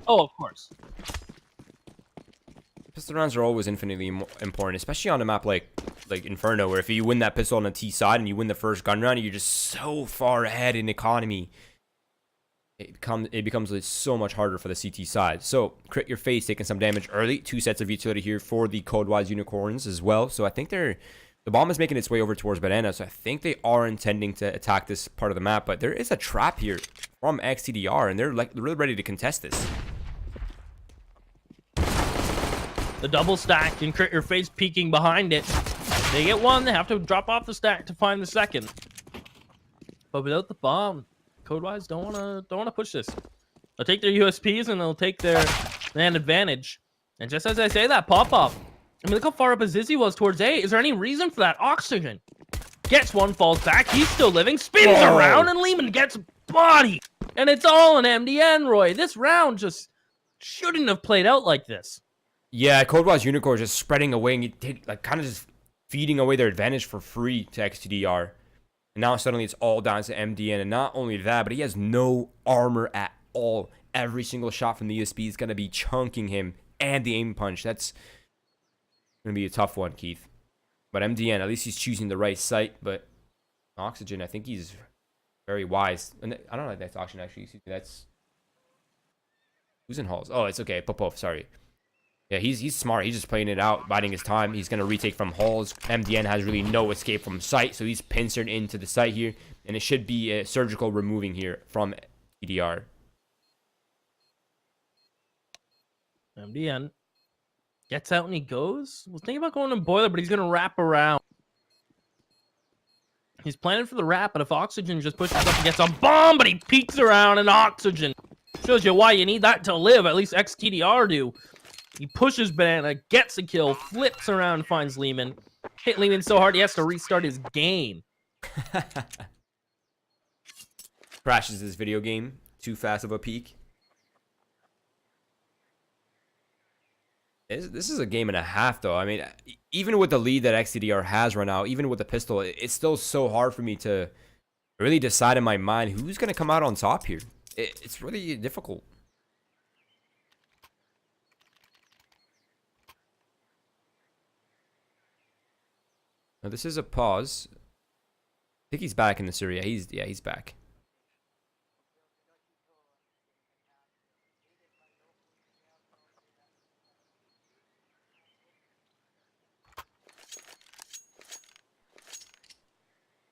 Oh, of course. Pistol rounds are always infinitely important, especially on a map like Inferno, where if you win that pistol on the T side and you win the first gun round, you're just so far ahead in economy. It becomes like so much harder for the CT side. So crit your face, taking some damage early. 2 sets of utility here for the Code-wise Unicorns as well. So I think the bomb is making its way over towards Banana. So I think they are intending to attack this part of the map. But there is a trap here from XTDR, and they're really ready to contest this. The double stack and crit your face peeking behind it. They get one, they have to drop off the stack to find the second. But without the bomb, Code-wise don't wanna push this. They'll take their USPs and they'll take their man advantage. And just as I say that, pop off. I mean, look how far up Azizi was towards A. Is there any reason for that? Oxygen gets one, falls back. He's still living, spins around, and Lehman gets body. And it's all an MDN, Roy. This round just shouldn't have played out like this. Yeah, Code-wise Unicorn just spreading away and like kind of just feeding away their advantage for free to XTDR. And now suddenly it's all down to MDN. And not only that, but he has no armor at all. Every single shot from the USP is going to be chunking him. And the aim punch. That's going to be a tough one, Keith. But MDN, at least he's choosing the right site. But Oxygen, I think he's very wise. And I don't know if that's Oxygen, actually. Excuse me, that's... Who's in Halls? Oh, it's okay. Popov, sorry. Yeah, he's smart. He's just playing it out, biding his time. He's going to retake from Halls. MDN has really no escape from sight, so he's pincered into the site here. And it should be a surgical removing here from TDR. MDN gets out and he goes. Well, think about going to Boiler, but he's going to wrap around. He's planning for the wrap, but if Oxygen just pushes up and gets a bomb, but he peeks around and Oxygen. Shows you why you need that to live. At least XTDR do. He pushes Banana, gets a kill, flips around, and finds Lehman. Hit Lehman so hard he has to restart his game. Crashes his video game. Too fast of a peak. This is a game and a half, though. I mean, even with the lead that XTDR has right now, even with the pistol, it's still so hard for me to really decide in my mind who's going to come out on top here. It's really difficult. Now, this is a pause. I think he's back in this area. He's back.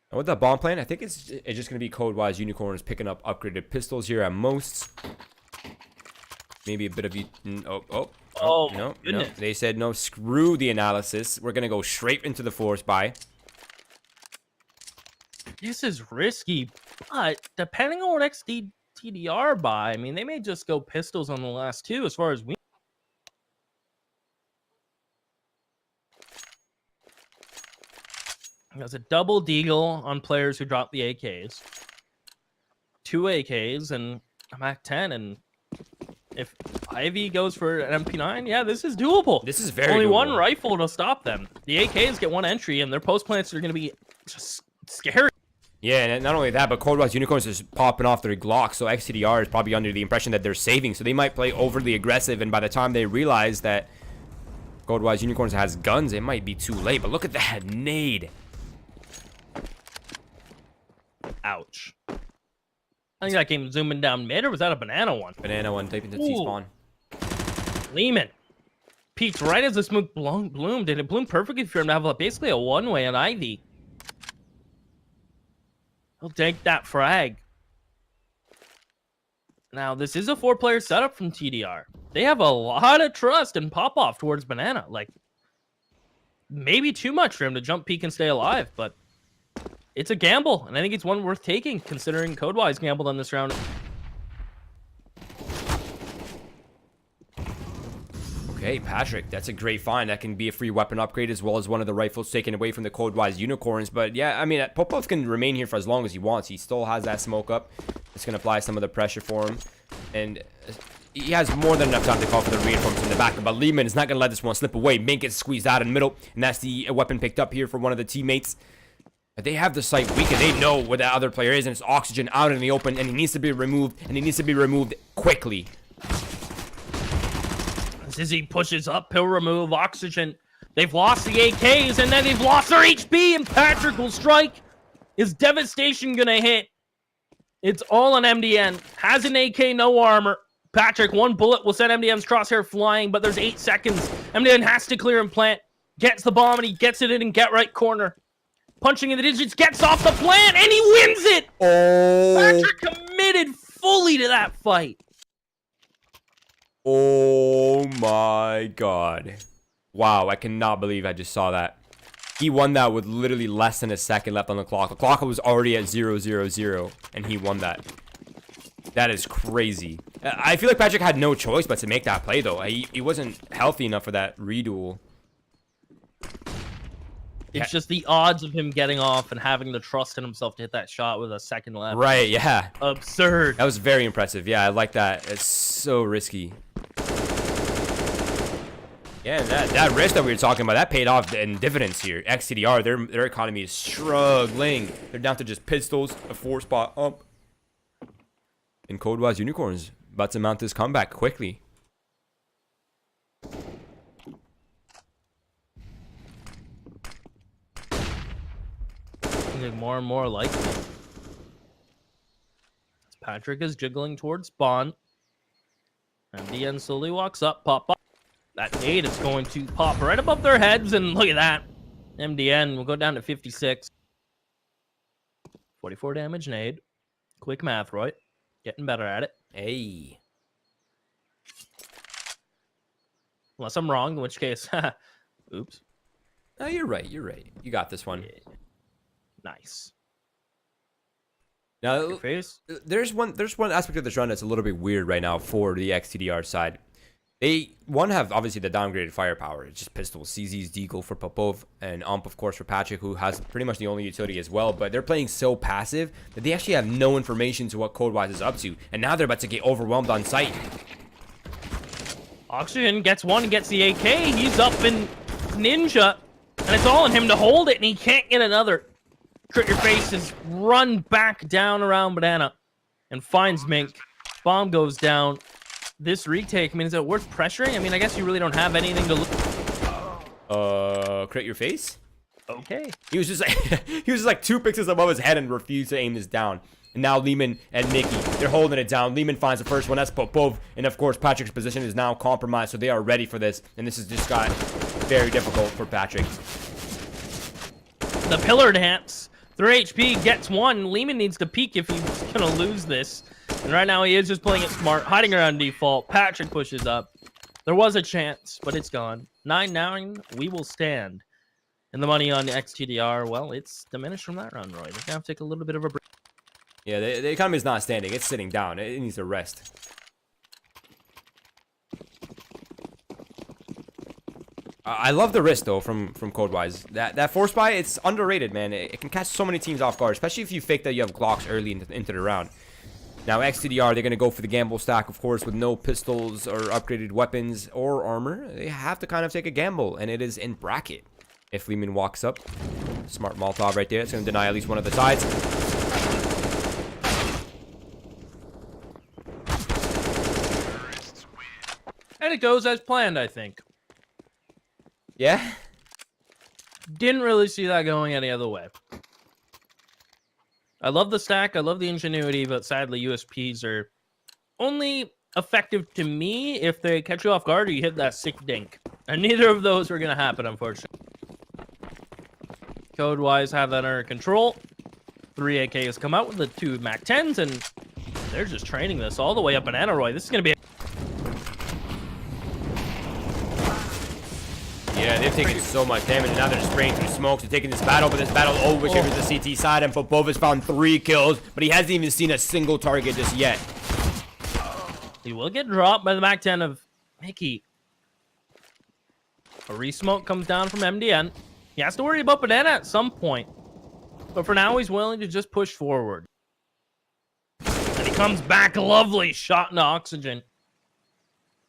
And with that bomb plan, I think it's just going to be Code-wise Unicorns picking up upgraded pistols here at most. Maybe a bit of... No. They said no, screw the analysis. We're going to go straight into the force buy. This is risky, but depending on what XTDR buy, I mean, they may just go pistols on the last two as far as we... There's a double deagle on players who drop the AKs. 2 AKs and a MAC-10, and if Ivy goes for an MP9, yeah, this is doable. This is very Only doable. one rifle to stop them. The AKs get one entry, and their post plants are going to be just scary. Yeah, and not only that, but Code-wise Unicorns is popping off their Glock, so XTDR is probably under the impression that they're saving, so they might play overly aggressive, and by the time they realize that Code-wise Unicorns has guns, it might be too late. But look at that nade. Ouch. I think that came zooming down mid, or was that a banana one? Banana one, type into T-spawn. Lehman peeked right as the smoke bloomed, and it bloomed perfectly for him to have basically a one-way on Ivy. He'll take that frag. Now, this is a 4-player setup from TDR. They have a lot of trust and pop-off towards Banana. Like, maybe too much for him to jump peek and stay alive, but it's a gamble, and I think it's one worth taking, considering Code-wise gambled on this round. Okay, Okay, Patrick, that's a great find. That can be a free weapon upgrade as well as one of the rifles taken away from the KOVA Unicorns. But yeah, I mean, Popov can remain here for as long as he wants. He still has that smoke up. It's going to apply some of the pressure for him. And he has more than enough time to call for the reinforcements in the back. But Lehman is not going to let this one slip away. Mink gets squeezed out in the middle. And that's the weapon picked up here for one of the teammates. But they have the sight weak and they know where the other player is. And it's Oxygen out in the open. And he needs to be removed. And he needs to be removed quickly. As he pushes up, he'll remove Oxygen. They've lost the AKs, and then they've lost their HP, and Patrick will strike. Is Devastation gonna hit? It's all on MDN. Has an AK, no armor. Patrick, one bullet will send MDN's crosshair flying, but there's 8 seconds. MDN has to clear and plant. Gets the bomb, and he gets it in get right corner. Punching in the digits, gets off the plant, and he wins it! Oh. Patrick committed fully to that fight. Oh my god. Wow, I cannot believe I just saw that. He won that with literally less than a second left on the clock. The clock was already at 0:00, and he won that. That is crazy. I feel like Patrick had no choice but to make that play, though. He wasn't healthy enough for that reduel. It's just the odds of him getting off and having the trust in himself to hit that shot with a second left. Right, yeah. Absurd. That was very impressive. Yeah, I like that. It's so risky. Yeah, that risk that we were talking about, that paid off in dividends here. XTDR, their economy is struggling. They're down to just pistols, a 4-spot up. And KOVA Unicorns about to mount this comeback quickly. More and more likely. Patrick is jiggling towards spawn. MDN slowly walks up, pop up. That nade is going to pop right above their heads, and look at that. MDN will go down to 56. 44 damage nade. Quick math, Roy. Getting better at it. Hey. Unless I'm wrong, in which case, oops. No, you're right. You're right. You got this one. Yeah. Nice. Now, Face. there's one aspect of this run that's a little bit weird right now for the XTDR side. They have obviously the downgraded firepower. It's just pistols, CZ's Deagle for Popov, and of course for Patrick, who has pretty much the only utility as well. But they're playing so passive that they actually have no information to what KOVA is up to, and now they're about to get overwhelmed on sight. Oxygen gets one, gets the AK. He's up in Ninja, and it's all on him to hold it, and he can't get another. Crit Your Face is run back down around Banana and finds Mink. Bomb goes down. This retake, I mean, is it worth pressuring? I mean, I guess you really don't have anything to look. Crit Your Face? Okay. He was just like 2 pixels above his head and refused to aim this down. And now Lehman and Mickey, they're holding it down. Lehman finds the first one. That's Popov. And of course, Patrick's position is now compromised, so they are ready for this. And this has just got very difficult for Patrick. The pillar dance. 3 HP gets one. Lehman needs to peek if he's going to lose this. And right now he is just playing it smart, hiding around default. Patrick pushes up. There was a chance, but it's gone. 9-9, we will stand. And the money on the XTDR, well, it's diminished from that run, Roy. They're going to have to take a little bit of a break. Yeah, the economy is not standing. It's sitting down. It needs to rest. I love the risk, though, from KOVA. That force buy, it's underrated, man. It can catch so many teams off guard, especially if you fake that you have Glocks early into the round. Now, XTDR, they're going to go for the gamble stack, of course, with no pistols or upgraded weapons or armor. They have to kind of take a gamble, and it is in bracket. If Lehman walks up, smart Molotov right there. It's going to deny at least one of the sides. And it goes as planned, I think. Yeah? Didn't really see that going any other way. I love the stack, I love the ingenuity, but sadly USPs are only effective to me if they catch you off guard or you hit that sick dink. And neither of those are going to happen, unfortunately. Code-wise, have that under control. 3 AKs come out with the 2 MAC-10s, and they're just training this all the way up in Anaroy. This is going to be... Yeah, they've taken so much damage, and now they're spraying through smoke. They're taking this battle, but this battle overshares the CT side, and Popov has found 3 kills, but he hasn't even seen a single target just yet. He will get dropped by the MAC-10 of Mickey. A re-smoke comes down from MDN. He has to worry about banana at some point. But for now, he's willing to just push forward. And he comes back. Lovely shot into oxygen.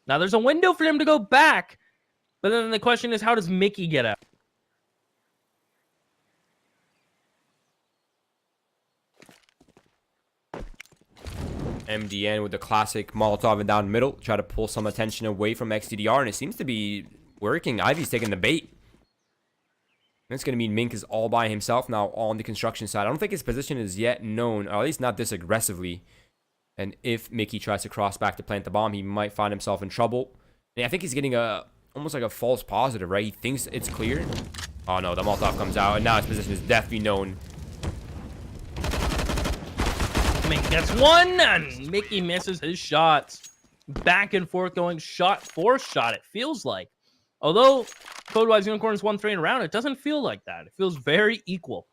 Now, there's a window for him to go back. But then the question is, how does Mickey get out? MDN with the classic Molotov and down middle. Try to pull some attention away from XTDR, and it seems to be working. Ivy's taking the bait. That's going to mean Mink is all by himself now on the construction side. I don't think his position is yet known, or at least not this aggressively. And if Mickey tries to cross back to plant the bomb, he might find himself in trouble. And I think he's getting almost like a false positive, right? He thinks it's clear. Oh no, the Molotov comes out, and now his position is definitely known. Mink gets one, and Mickey misses his shots. Back and forth going shot for shot, it feels like. Although Code-wise Unicorns won 3 in a round, it doesn't feel like that. It feels very equal.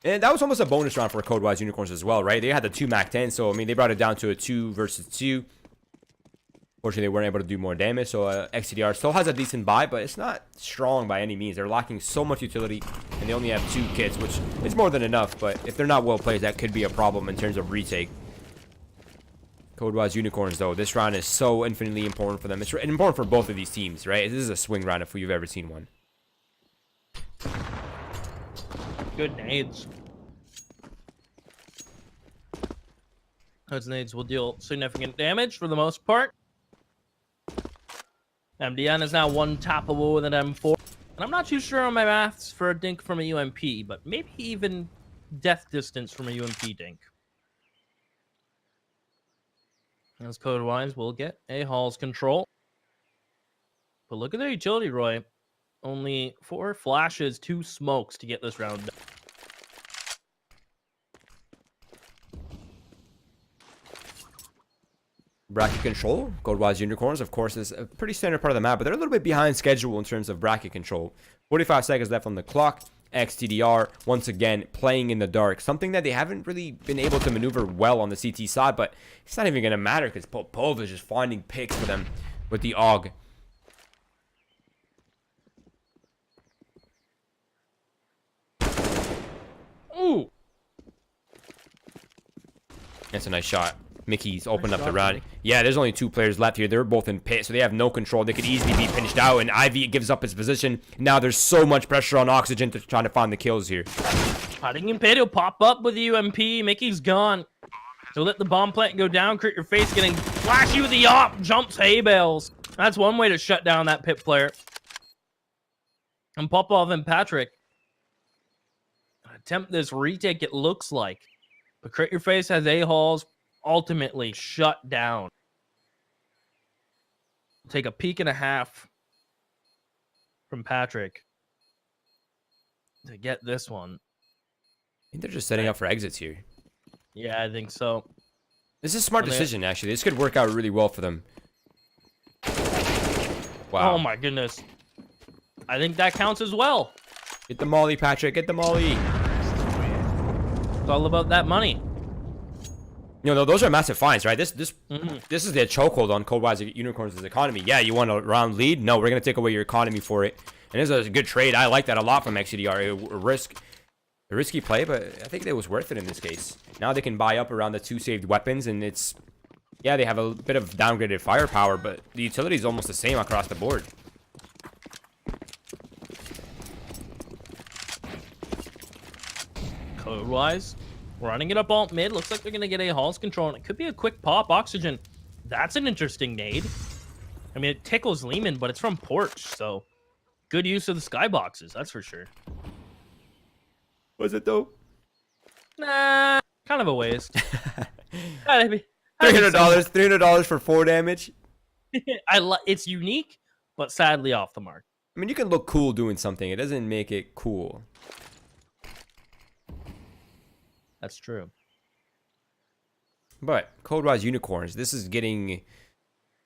And that was almost a bonus round for Code-wise Unicorns as well, right? They had the 2 MAC-10, so, I mean, they brought it down to a 2 versus 2. Fortunately, they weren't able to do more damage, so XTDR still has a decent buy, but it's not strong by any means. They're lacking so much utility, and they only have 2 kits, which is more than enough, but if they're not well played, that could be a problem in terms of retake. Code-wise Unicorns, though, this round is so infinitely important for them. It's important for both of these teams, right? This is a swing round if you've ever seen one. Good nades. Those nades will deal significant damage for the most part. MDN is now 1 tappable with an M4. And I'm not too sure on my maths for a dink from a UMP, but maybe even death distance from a UMP dink. As Code-wise will get a Hall's control. But look at their utility, Roy. Only 4 flashes, 2 smokes to get this round done. Bracket control, Code-wise Unicorns, of course, is a pretty standard part of the map, but they're a little bit behind schedule in terms of bracket control. 45 seconds left on the clock. XTDR, once again, playing in the dark. Something that they haven't really been able to maneuver well on the CT side, but it's not even going to matter because Popov is just finding picks for them with the AUG. Ooh! That's a nice shot. Mickey's opened up the round. Yeah, there's only 2 players left here. They're both in pit, so they have no control. They could easily be pinched out, and Ivy gives up his position. Now there's so much pressure on Oxygen to trying to find the kills here. Hiding in pit, he'll pop up with the UMP. Mickey's gone. So let the bomb plant go down. Crit your face, getting flashy with the op. Jumps hay bales. That's one way to shut down that pit player. And Popov and Patrick attempt this retake, it looks like. But Crit your face has A-Halls ultimately shut down. Take a peek and a half from Patrick to get this one. I think they're just setting up for exits here. Yeah, I think so. This is a smart decision, actually. This could work out really well for them. Wow. Oh my goodness. I think that counts as well. Get the molly, Patrick. Get the molly. It's all about that money. You know, those are massive fines, right? This is the chokehold on Code-wise Unicorns' economy. Yeah, you want a round lead? No, we're going to take away your economy for it. And this is a good trade. I like that a lot from XCDR. A risky play, but I think it was worth it in this case. Now they can buy up around the 2 saved weapons, and it's... Yeah, they have a bit of downgraded firepower, but the utility is almost the same across the board. Code-wise, running it up alt mid. Looks like they're going to get a Hall's control, and it could be a quick pop. Oxygen. That's an interesting nade. I mean, it tickles Lehman, but it's from Porch, so good use of the skyboxes, that's for sure. Was it, though? Nah, kind of a waste. $300, $300 for 4 damage. It's unique, but sadly off the mark. I mean, you can look cool doing something. It doesn't make it cool. That's true. But Code-wise Unicorns, this is getting...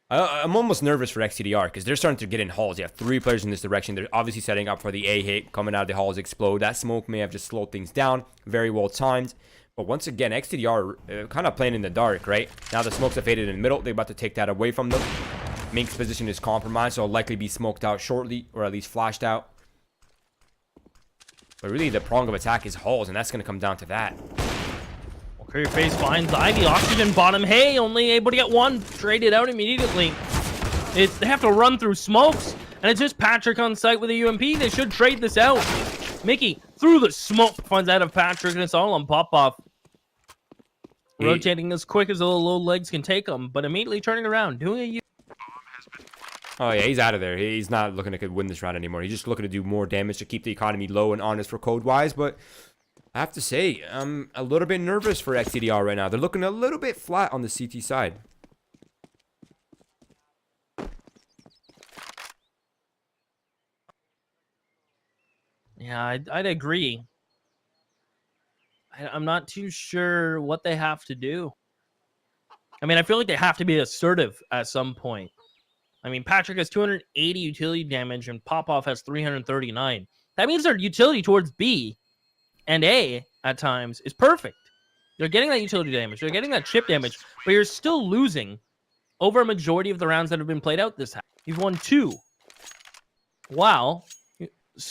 I'm almost nervous for XTDR because they're starting to get in halls. You have 3 players in this direction. They're obviously setting up for the A hit. Coming out of the halls explode. That smoke may have just slowed things down. Very well timed. But once again, XTDR kind of playing in the dark, right? Now the smokes have faded in the middle. They're about to take that away from them. Mink's position is compromised, so he'll likely be smoked out shortly, or at least flashed out. But really, the prong of attack is Halls, and that's going to come down to that. Okay, face finds Ivy. Oxygen bottom. Hey, only able to get one. Traded out immediately. They have to run through smokes, and it's just Patrick on site with a UMP. They should trade this out. Mickey, through the smoke, finds out of Patrick, and it's all on pop-off. Rotating as quick as the low legs can take him, but immediately turning around, doing a Oh, yeah, he's out of there. He's not looking to win this round anymore. He's just looking to do more damage to keep the economy low and honest for code-wise. But I have to say, I'm a little bit nervous for XTDR right now. They're looking a little bit flat on the CT side. Yeah, I'd agree. I'm not too sure what they have to do. I mean, I feel like they have to be assertive at some point. I mean, Patrick has 280 utility damage and Popoff has 339. That means their utility towards B and A at times is perfect. They're getting that utility damage. They're getting that chip damage, but you're still losing over a majority of the rounds that have been played out this half. You've won 2. Wow.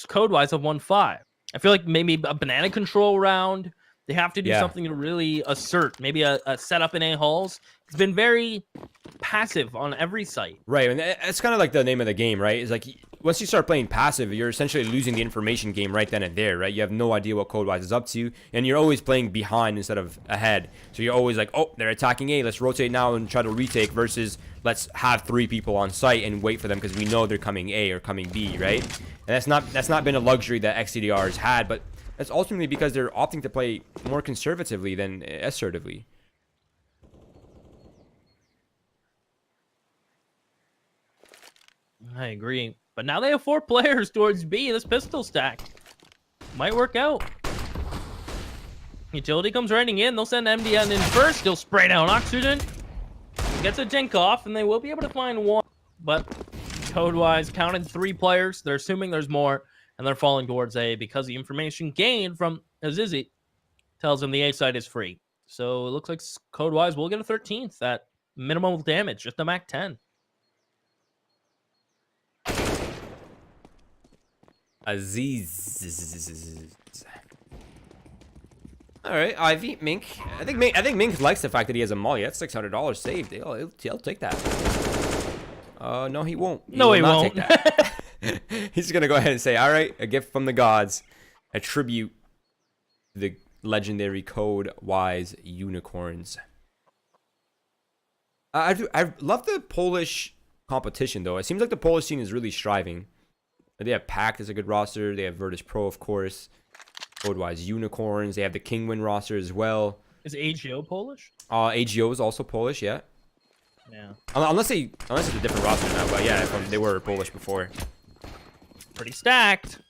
Code-wise have won 5. I feel like maybe a banana control round. They have to do something to really assert. Maybe a setup in A halls. It's been very passive on every site. Right, and it's kind of like the name of the game, right? It's like once you start playing passive, you're essentially losing the information game right then and there, right? You have no idea what Codewise is up to, and you're always playing behind instead of ahead. So you're always like, oh, they're attacking A, let's rotate now and try to retake, versus let's have 3 people on site and wait for them because we know they're coming A or coming B, right? And that's not been a luxury that XCDR has had, but that's ultimately because they're opting to play more conservatively than assertively. I agree. But now they have 4 players towards B. This pistol stack might work out. Utility comes running in. They'll send MDN in first. He'll spray down Oxygen. Gets a dink off, and they will be able to find 1. But code-wise, counted 3 players. They're assuming there's more, and they're falling towards A because the information gained from Azizi tells them the A side is free. So it looks like code-wise we'll get a 13th at minimal damage, just a MAC 10. Aziz. All right, Ivy, Mink. I think Mink likes the fact that he has a molly. That's $600 saved. He'll take that. No, he won't. He won't. Take that. He's gonna go ahead and say, "All right, a gift from the gods, a tribute to the legendary code-wise unicorns." I love the Polish competition though. It seems like the Polish scene is really striving. They have Pact as a good roster. They have Virtus Pro, of course. Code-wise unicorns. They have the Kingwin roster as well. Is AGO Polish? AGO is also Polish, yeah. Yeah. Unless it's a different roster now, but yeah, they were Polish before. Pretty stacked.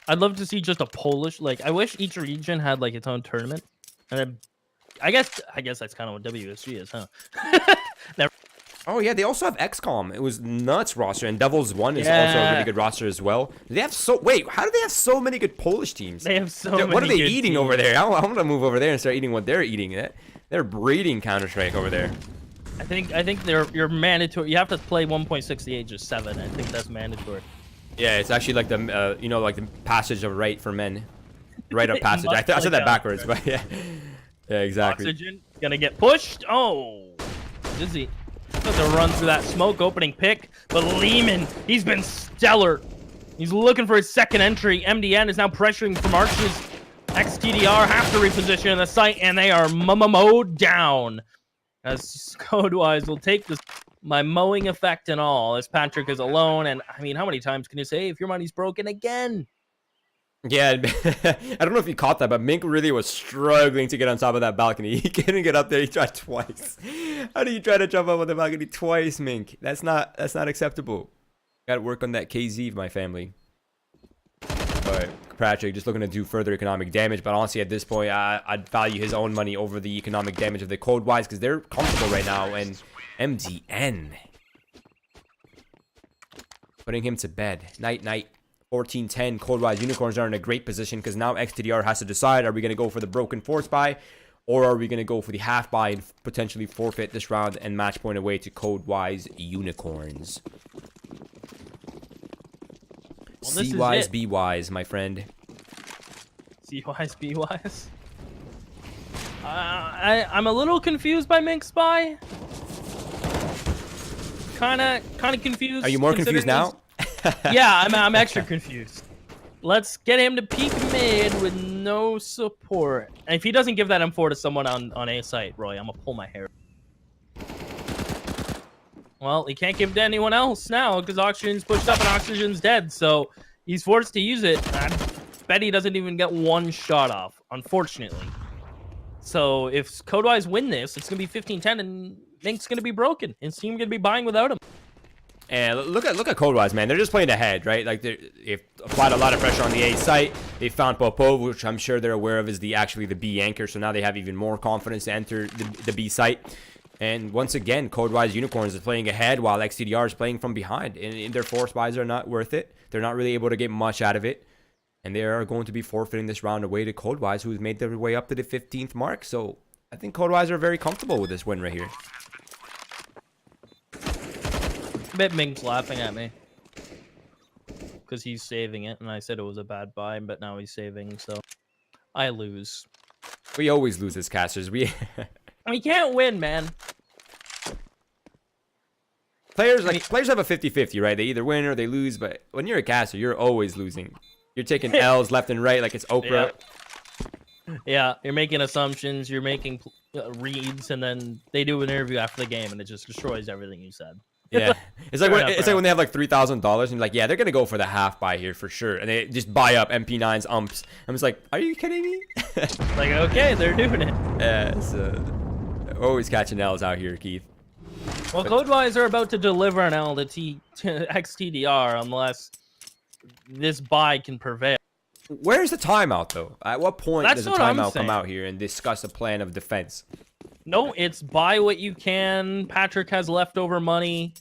I'd love to see just a Polish. Like, I wish each region had like its own tournament. And then, I guess that's kind of what WSG is, huh? Never. Oh yeah, they also have XCOM. It was nuts roster, and Devils 1 is also a really good roster as well. They have how do they have so many good Polish teams? They have so many. What are they good eating teams. over there? I want to move over there and start eating what they're eating. They're breeding Counter-Strike over there. I think you're mandatory. You have to play 1.68 just 7. I think that's mandatory. Yeah, it's actually like the like the passage of right for men, right of passage. I said that backwards, but yeah, exactly. Oxygen gonna get pushed. Oh, Dizzy. Has to run through that smoke opening pick, but Lehman, he's been stellar. He's looking for his second entry. MDN is now pressuring from Arches. XTDR have to reposition the site, and they are mowed down. As Code-wise will take this my mowing effect and all, as Patrick is alone. And I mean, how many times can you say if your money's broken again? Yeah, I don't know if you caught that, but Mink really was struggling to get on top of that balcony. He couldn't get up there. He tried twice. How do you try to jump up on the balcony twice, Mink? That's not acceptable. Got to work on that KZ, my family. But Patrick just looking to do further economic damage. But honestly, at this point, I'd value his own money over the economic damage of the Code-wise because they're comfortable right now. And MDN putting him to bed. Night. 14-10, Code-wise unicorns are in a great position because now XTDR has to decide, are we going to go for the broken force buy Or are we going to go for the half buy and potentially forfeit this round and match point away to KOVA Unicorns? Well, this C is wise, it. B wise, my friend. C-wise, B-wise. I'm a little confused by Mink Spy. Kind of confused. Are you more confused now? Yeah, I'm extra confused. Let's get him to peek mid with no support. And if he doesn't give that M4 to someone on A site, Roy, I'm gonna pull my hair. Well, he can't give it to anyone else now because Oxygen's pushed up and Oxygen's dead. So he's forced to use it. I bet he doesn't even get one shot off, unfortunately. So if Codewise win this, it's gonna be 15-10, and Mink's gonna be broken. His team gonna be buying without him. And look at KOVA, man. They're just playing ahead, right? Like they've applied a lot of pressure on the A site. They found Popov, which I'm sure they're aware of is actually the B anchor. So now they have even more confidence to enter the B site. And once again, KOVA Unicorns is playing ahead while XTDR is playing from behind. And their force buys are not worth it. They're not really able to get much out of it. And they are going to be forfeiting this round away to KOVA, who's made their way up to the 15th mark. So I think KOVA are very comfortable with this win right here. I bet Mink's laughing at me because he's saving it, and I said it was a bad buy, but now he's saving, so I lose. We always lose as casters. We can't win, man. players have a 50-50, right? They either win or they lose, but when you're a caster, you're always losing. You're taking L's left and right like it's Oprah. Yeah, you're making assumptions, you're making reads, and then they do an interview after the game, and it just destroys everything you said. Yeah, it's like when they have like $3,000 and you're like, yeah, they're gonna go for the half buy here for sure, and they just buy up MP9's umps. I'm just like, are you kidding me? Like, okay, they're doing it. Yeah, so always catching L's out here, Keith. Well, Codewise are about to deliver an L to XTDR unless this buy can prevail. Where's the timeout though? At what point does the what I'm timeout come saying. out here and discuss a plan of defense? No, it's buy what you can. Patrick has leftover money.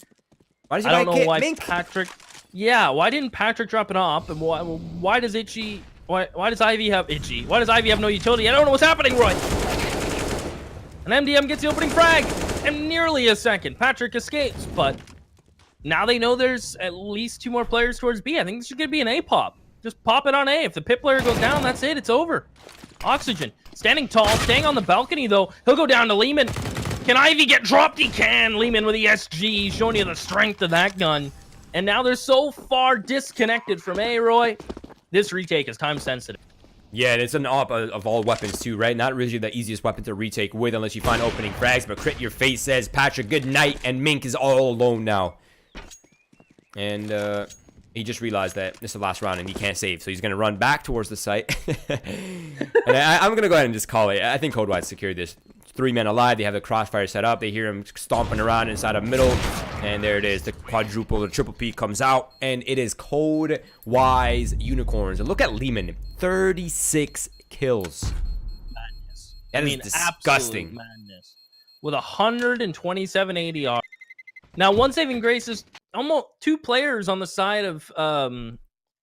Why does he I don't buy know Kit why Mink? Patrick. Yeah, why didn't Patrick drop it off? And why does Itchy? Why does Ivy have Itchy? Why does Ivy have no utility? I don't know what's happening, Roy. And MDM gets the opening frag, and nearly a second. Patrick escapes, but now they know there's at least 2 more players towards B. I think this is gonna be an A pop. Just pop it on A. If the pit player goes down, that's it. It's over. Oxygen standing tall, staying on the balcony though. He'll go down to Lehman. Can Ivy get dropped? He can. Lehman with the SG, showing you the strength of that gun. And now they're so far disconnected from A, Roy. This retake is time sensitive. Yeah, and it's an op of all weapons too, right? Not really the easiest weapon to retake with unless you find opening frags, but Crit Your Face says, Patrick, good night, and Mink is all alone now. And he just realized that this is the last round and he can't save, so he's going to run back towards the site. And I'm going to go ahead and just call it. I think Codewise secured this. 3 men alive. They have the crossfire set up. They hear him stomping around inside of middle. And there it is. The quadruple, the triple P comes out. And it is Codewise Unicorns. And look at Lehman. 36 kills. Madness. That is disgusting. Absolute madness. With 127 ADR. Now, one saving grace is almost 2 players on the side of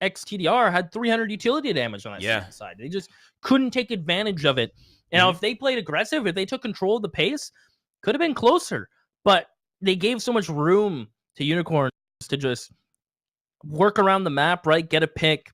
XTDR had 300 utility damage on that side. They just couldn't take advantage of it. Now, if they played aggressive, if they took control of the pace, could have been closer. But they gave so much room to Unicorns to just work around the map, right? Get a pick,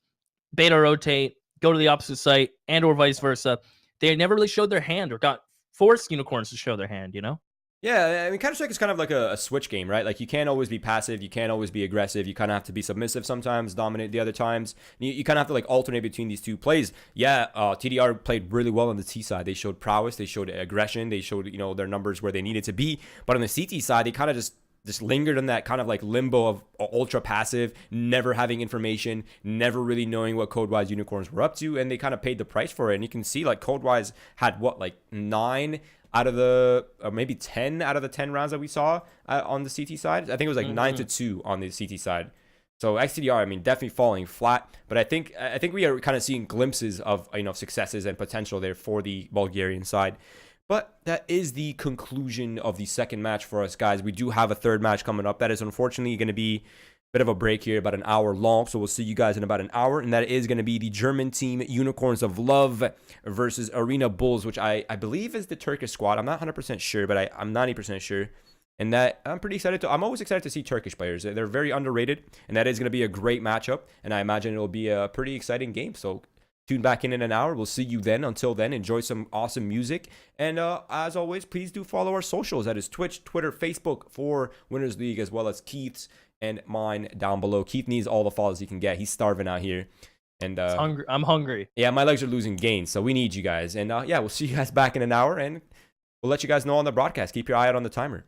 beta rotate, go to the opposite site, and or vice versa. They never really showed their hand or got forced Unicorns to show their hand, you know? Yeah, I mean, Counter-Strike is kind of like a switch game, right? Like, you can't always be passive. You can't always be aggressive. You kind of have to be submissive sometimes, dominate the other times. You kind of have to, like, alternate between these 2 plays. Yeah, TDR played really well on the T side. They showed prowess. They showed aggression. They showed, you know, their numbers where they needed to be. But on the CT side, they kind of just lingered in that kind of, like, limbo of ultra passive, never having information, never really knowing what Codewise Unicorns were up to, and they kind of paid the price for it. And you can see, like, Codewise had, what, like, 9 out of the, or maybe 10 out of the 10 rounds that we saw on the CT side. I think it was like 9-2 on the CT side. So XTDR, I mean, definitely falling flat. But I think we are kind of seeing glimpses of, you know, successes and potential there for the Bulgarian side. But that is the conclusion of the second match for us, guys. We do have a third match coming up. That is unfortunately going to be bit of a break here, about an hour long. So we'll see you guys in about an hour. And that is going to be the German team Unicorns of Love versus Arena Bulls, which I believe is the Turkish squad. I'm not 100% sure, but I'm 90% sure. And that I'm pretty excited I'm always excited to see Turkish players. They're very underrated. And that is going to be a great matchup. And I imagine it'll be a pretty exciting game. So tune back in an hour. We'll see you then. Until then, enjoy some awesome music. And as always, please do follow our socials. That is Twitch, Twitter, Facebook for Winners League, as well as Keith's and mine down below. Keith needs all the follows he can get. He's starving out here. And I'm hungry. Yeah, my legs are losing gains, so we need you guys. And yeah, we'll see you guys back in an hour, and we'll let you guys know on the broadcast. Keep your eye out on the timer.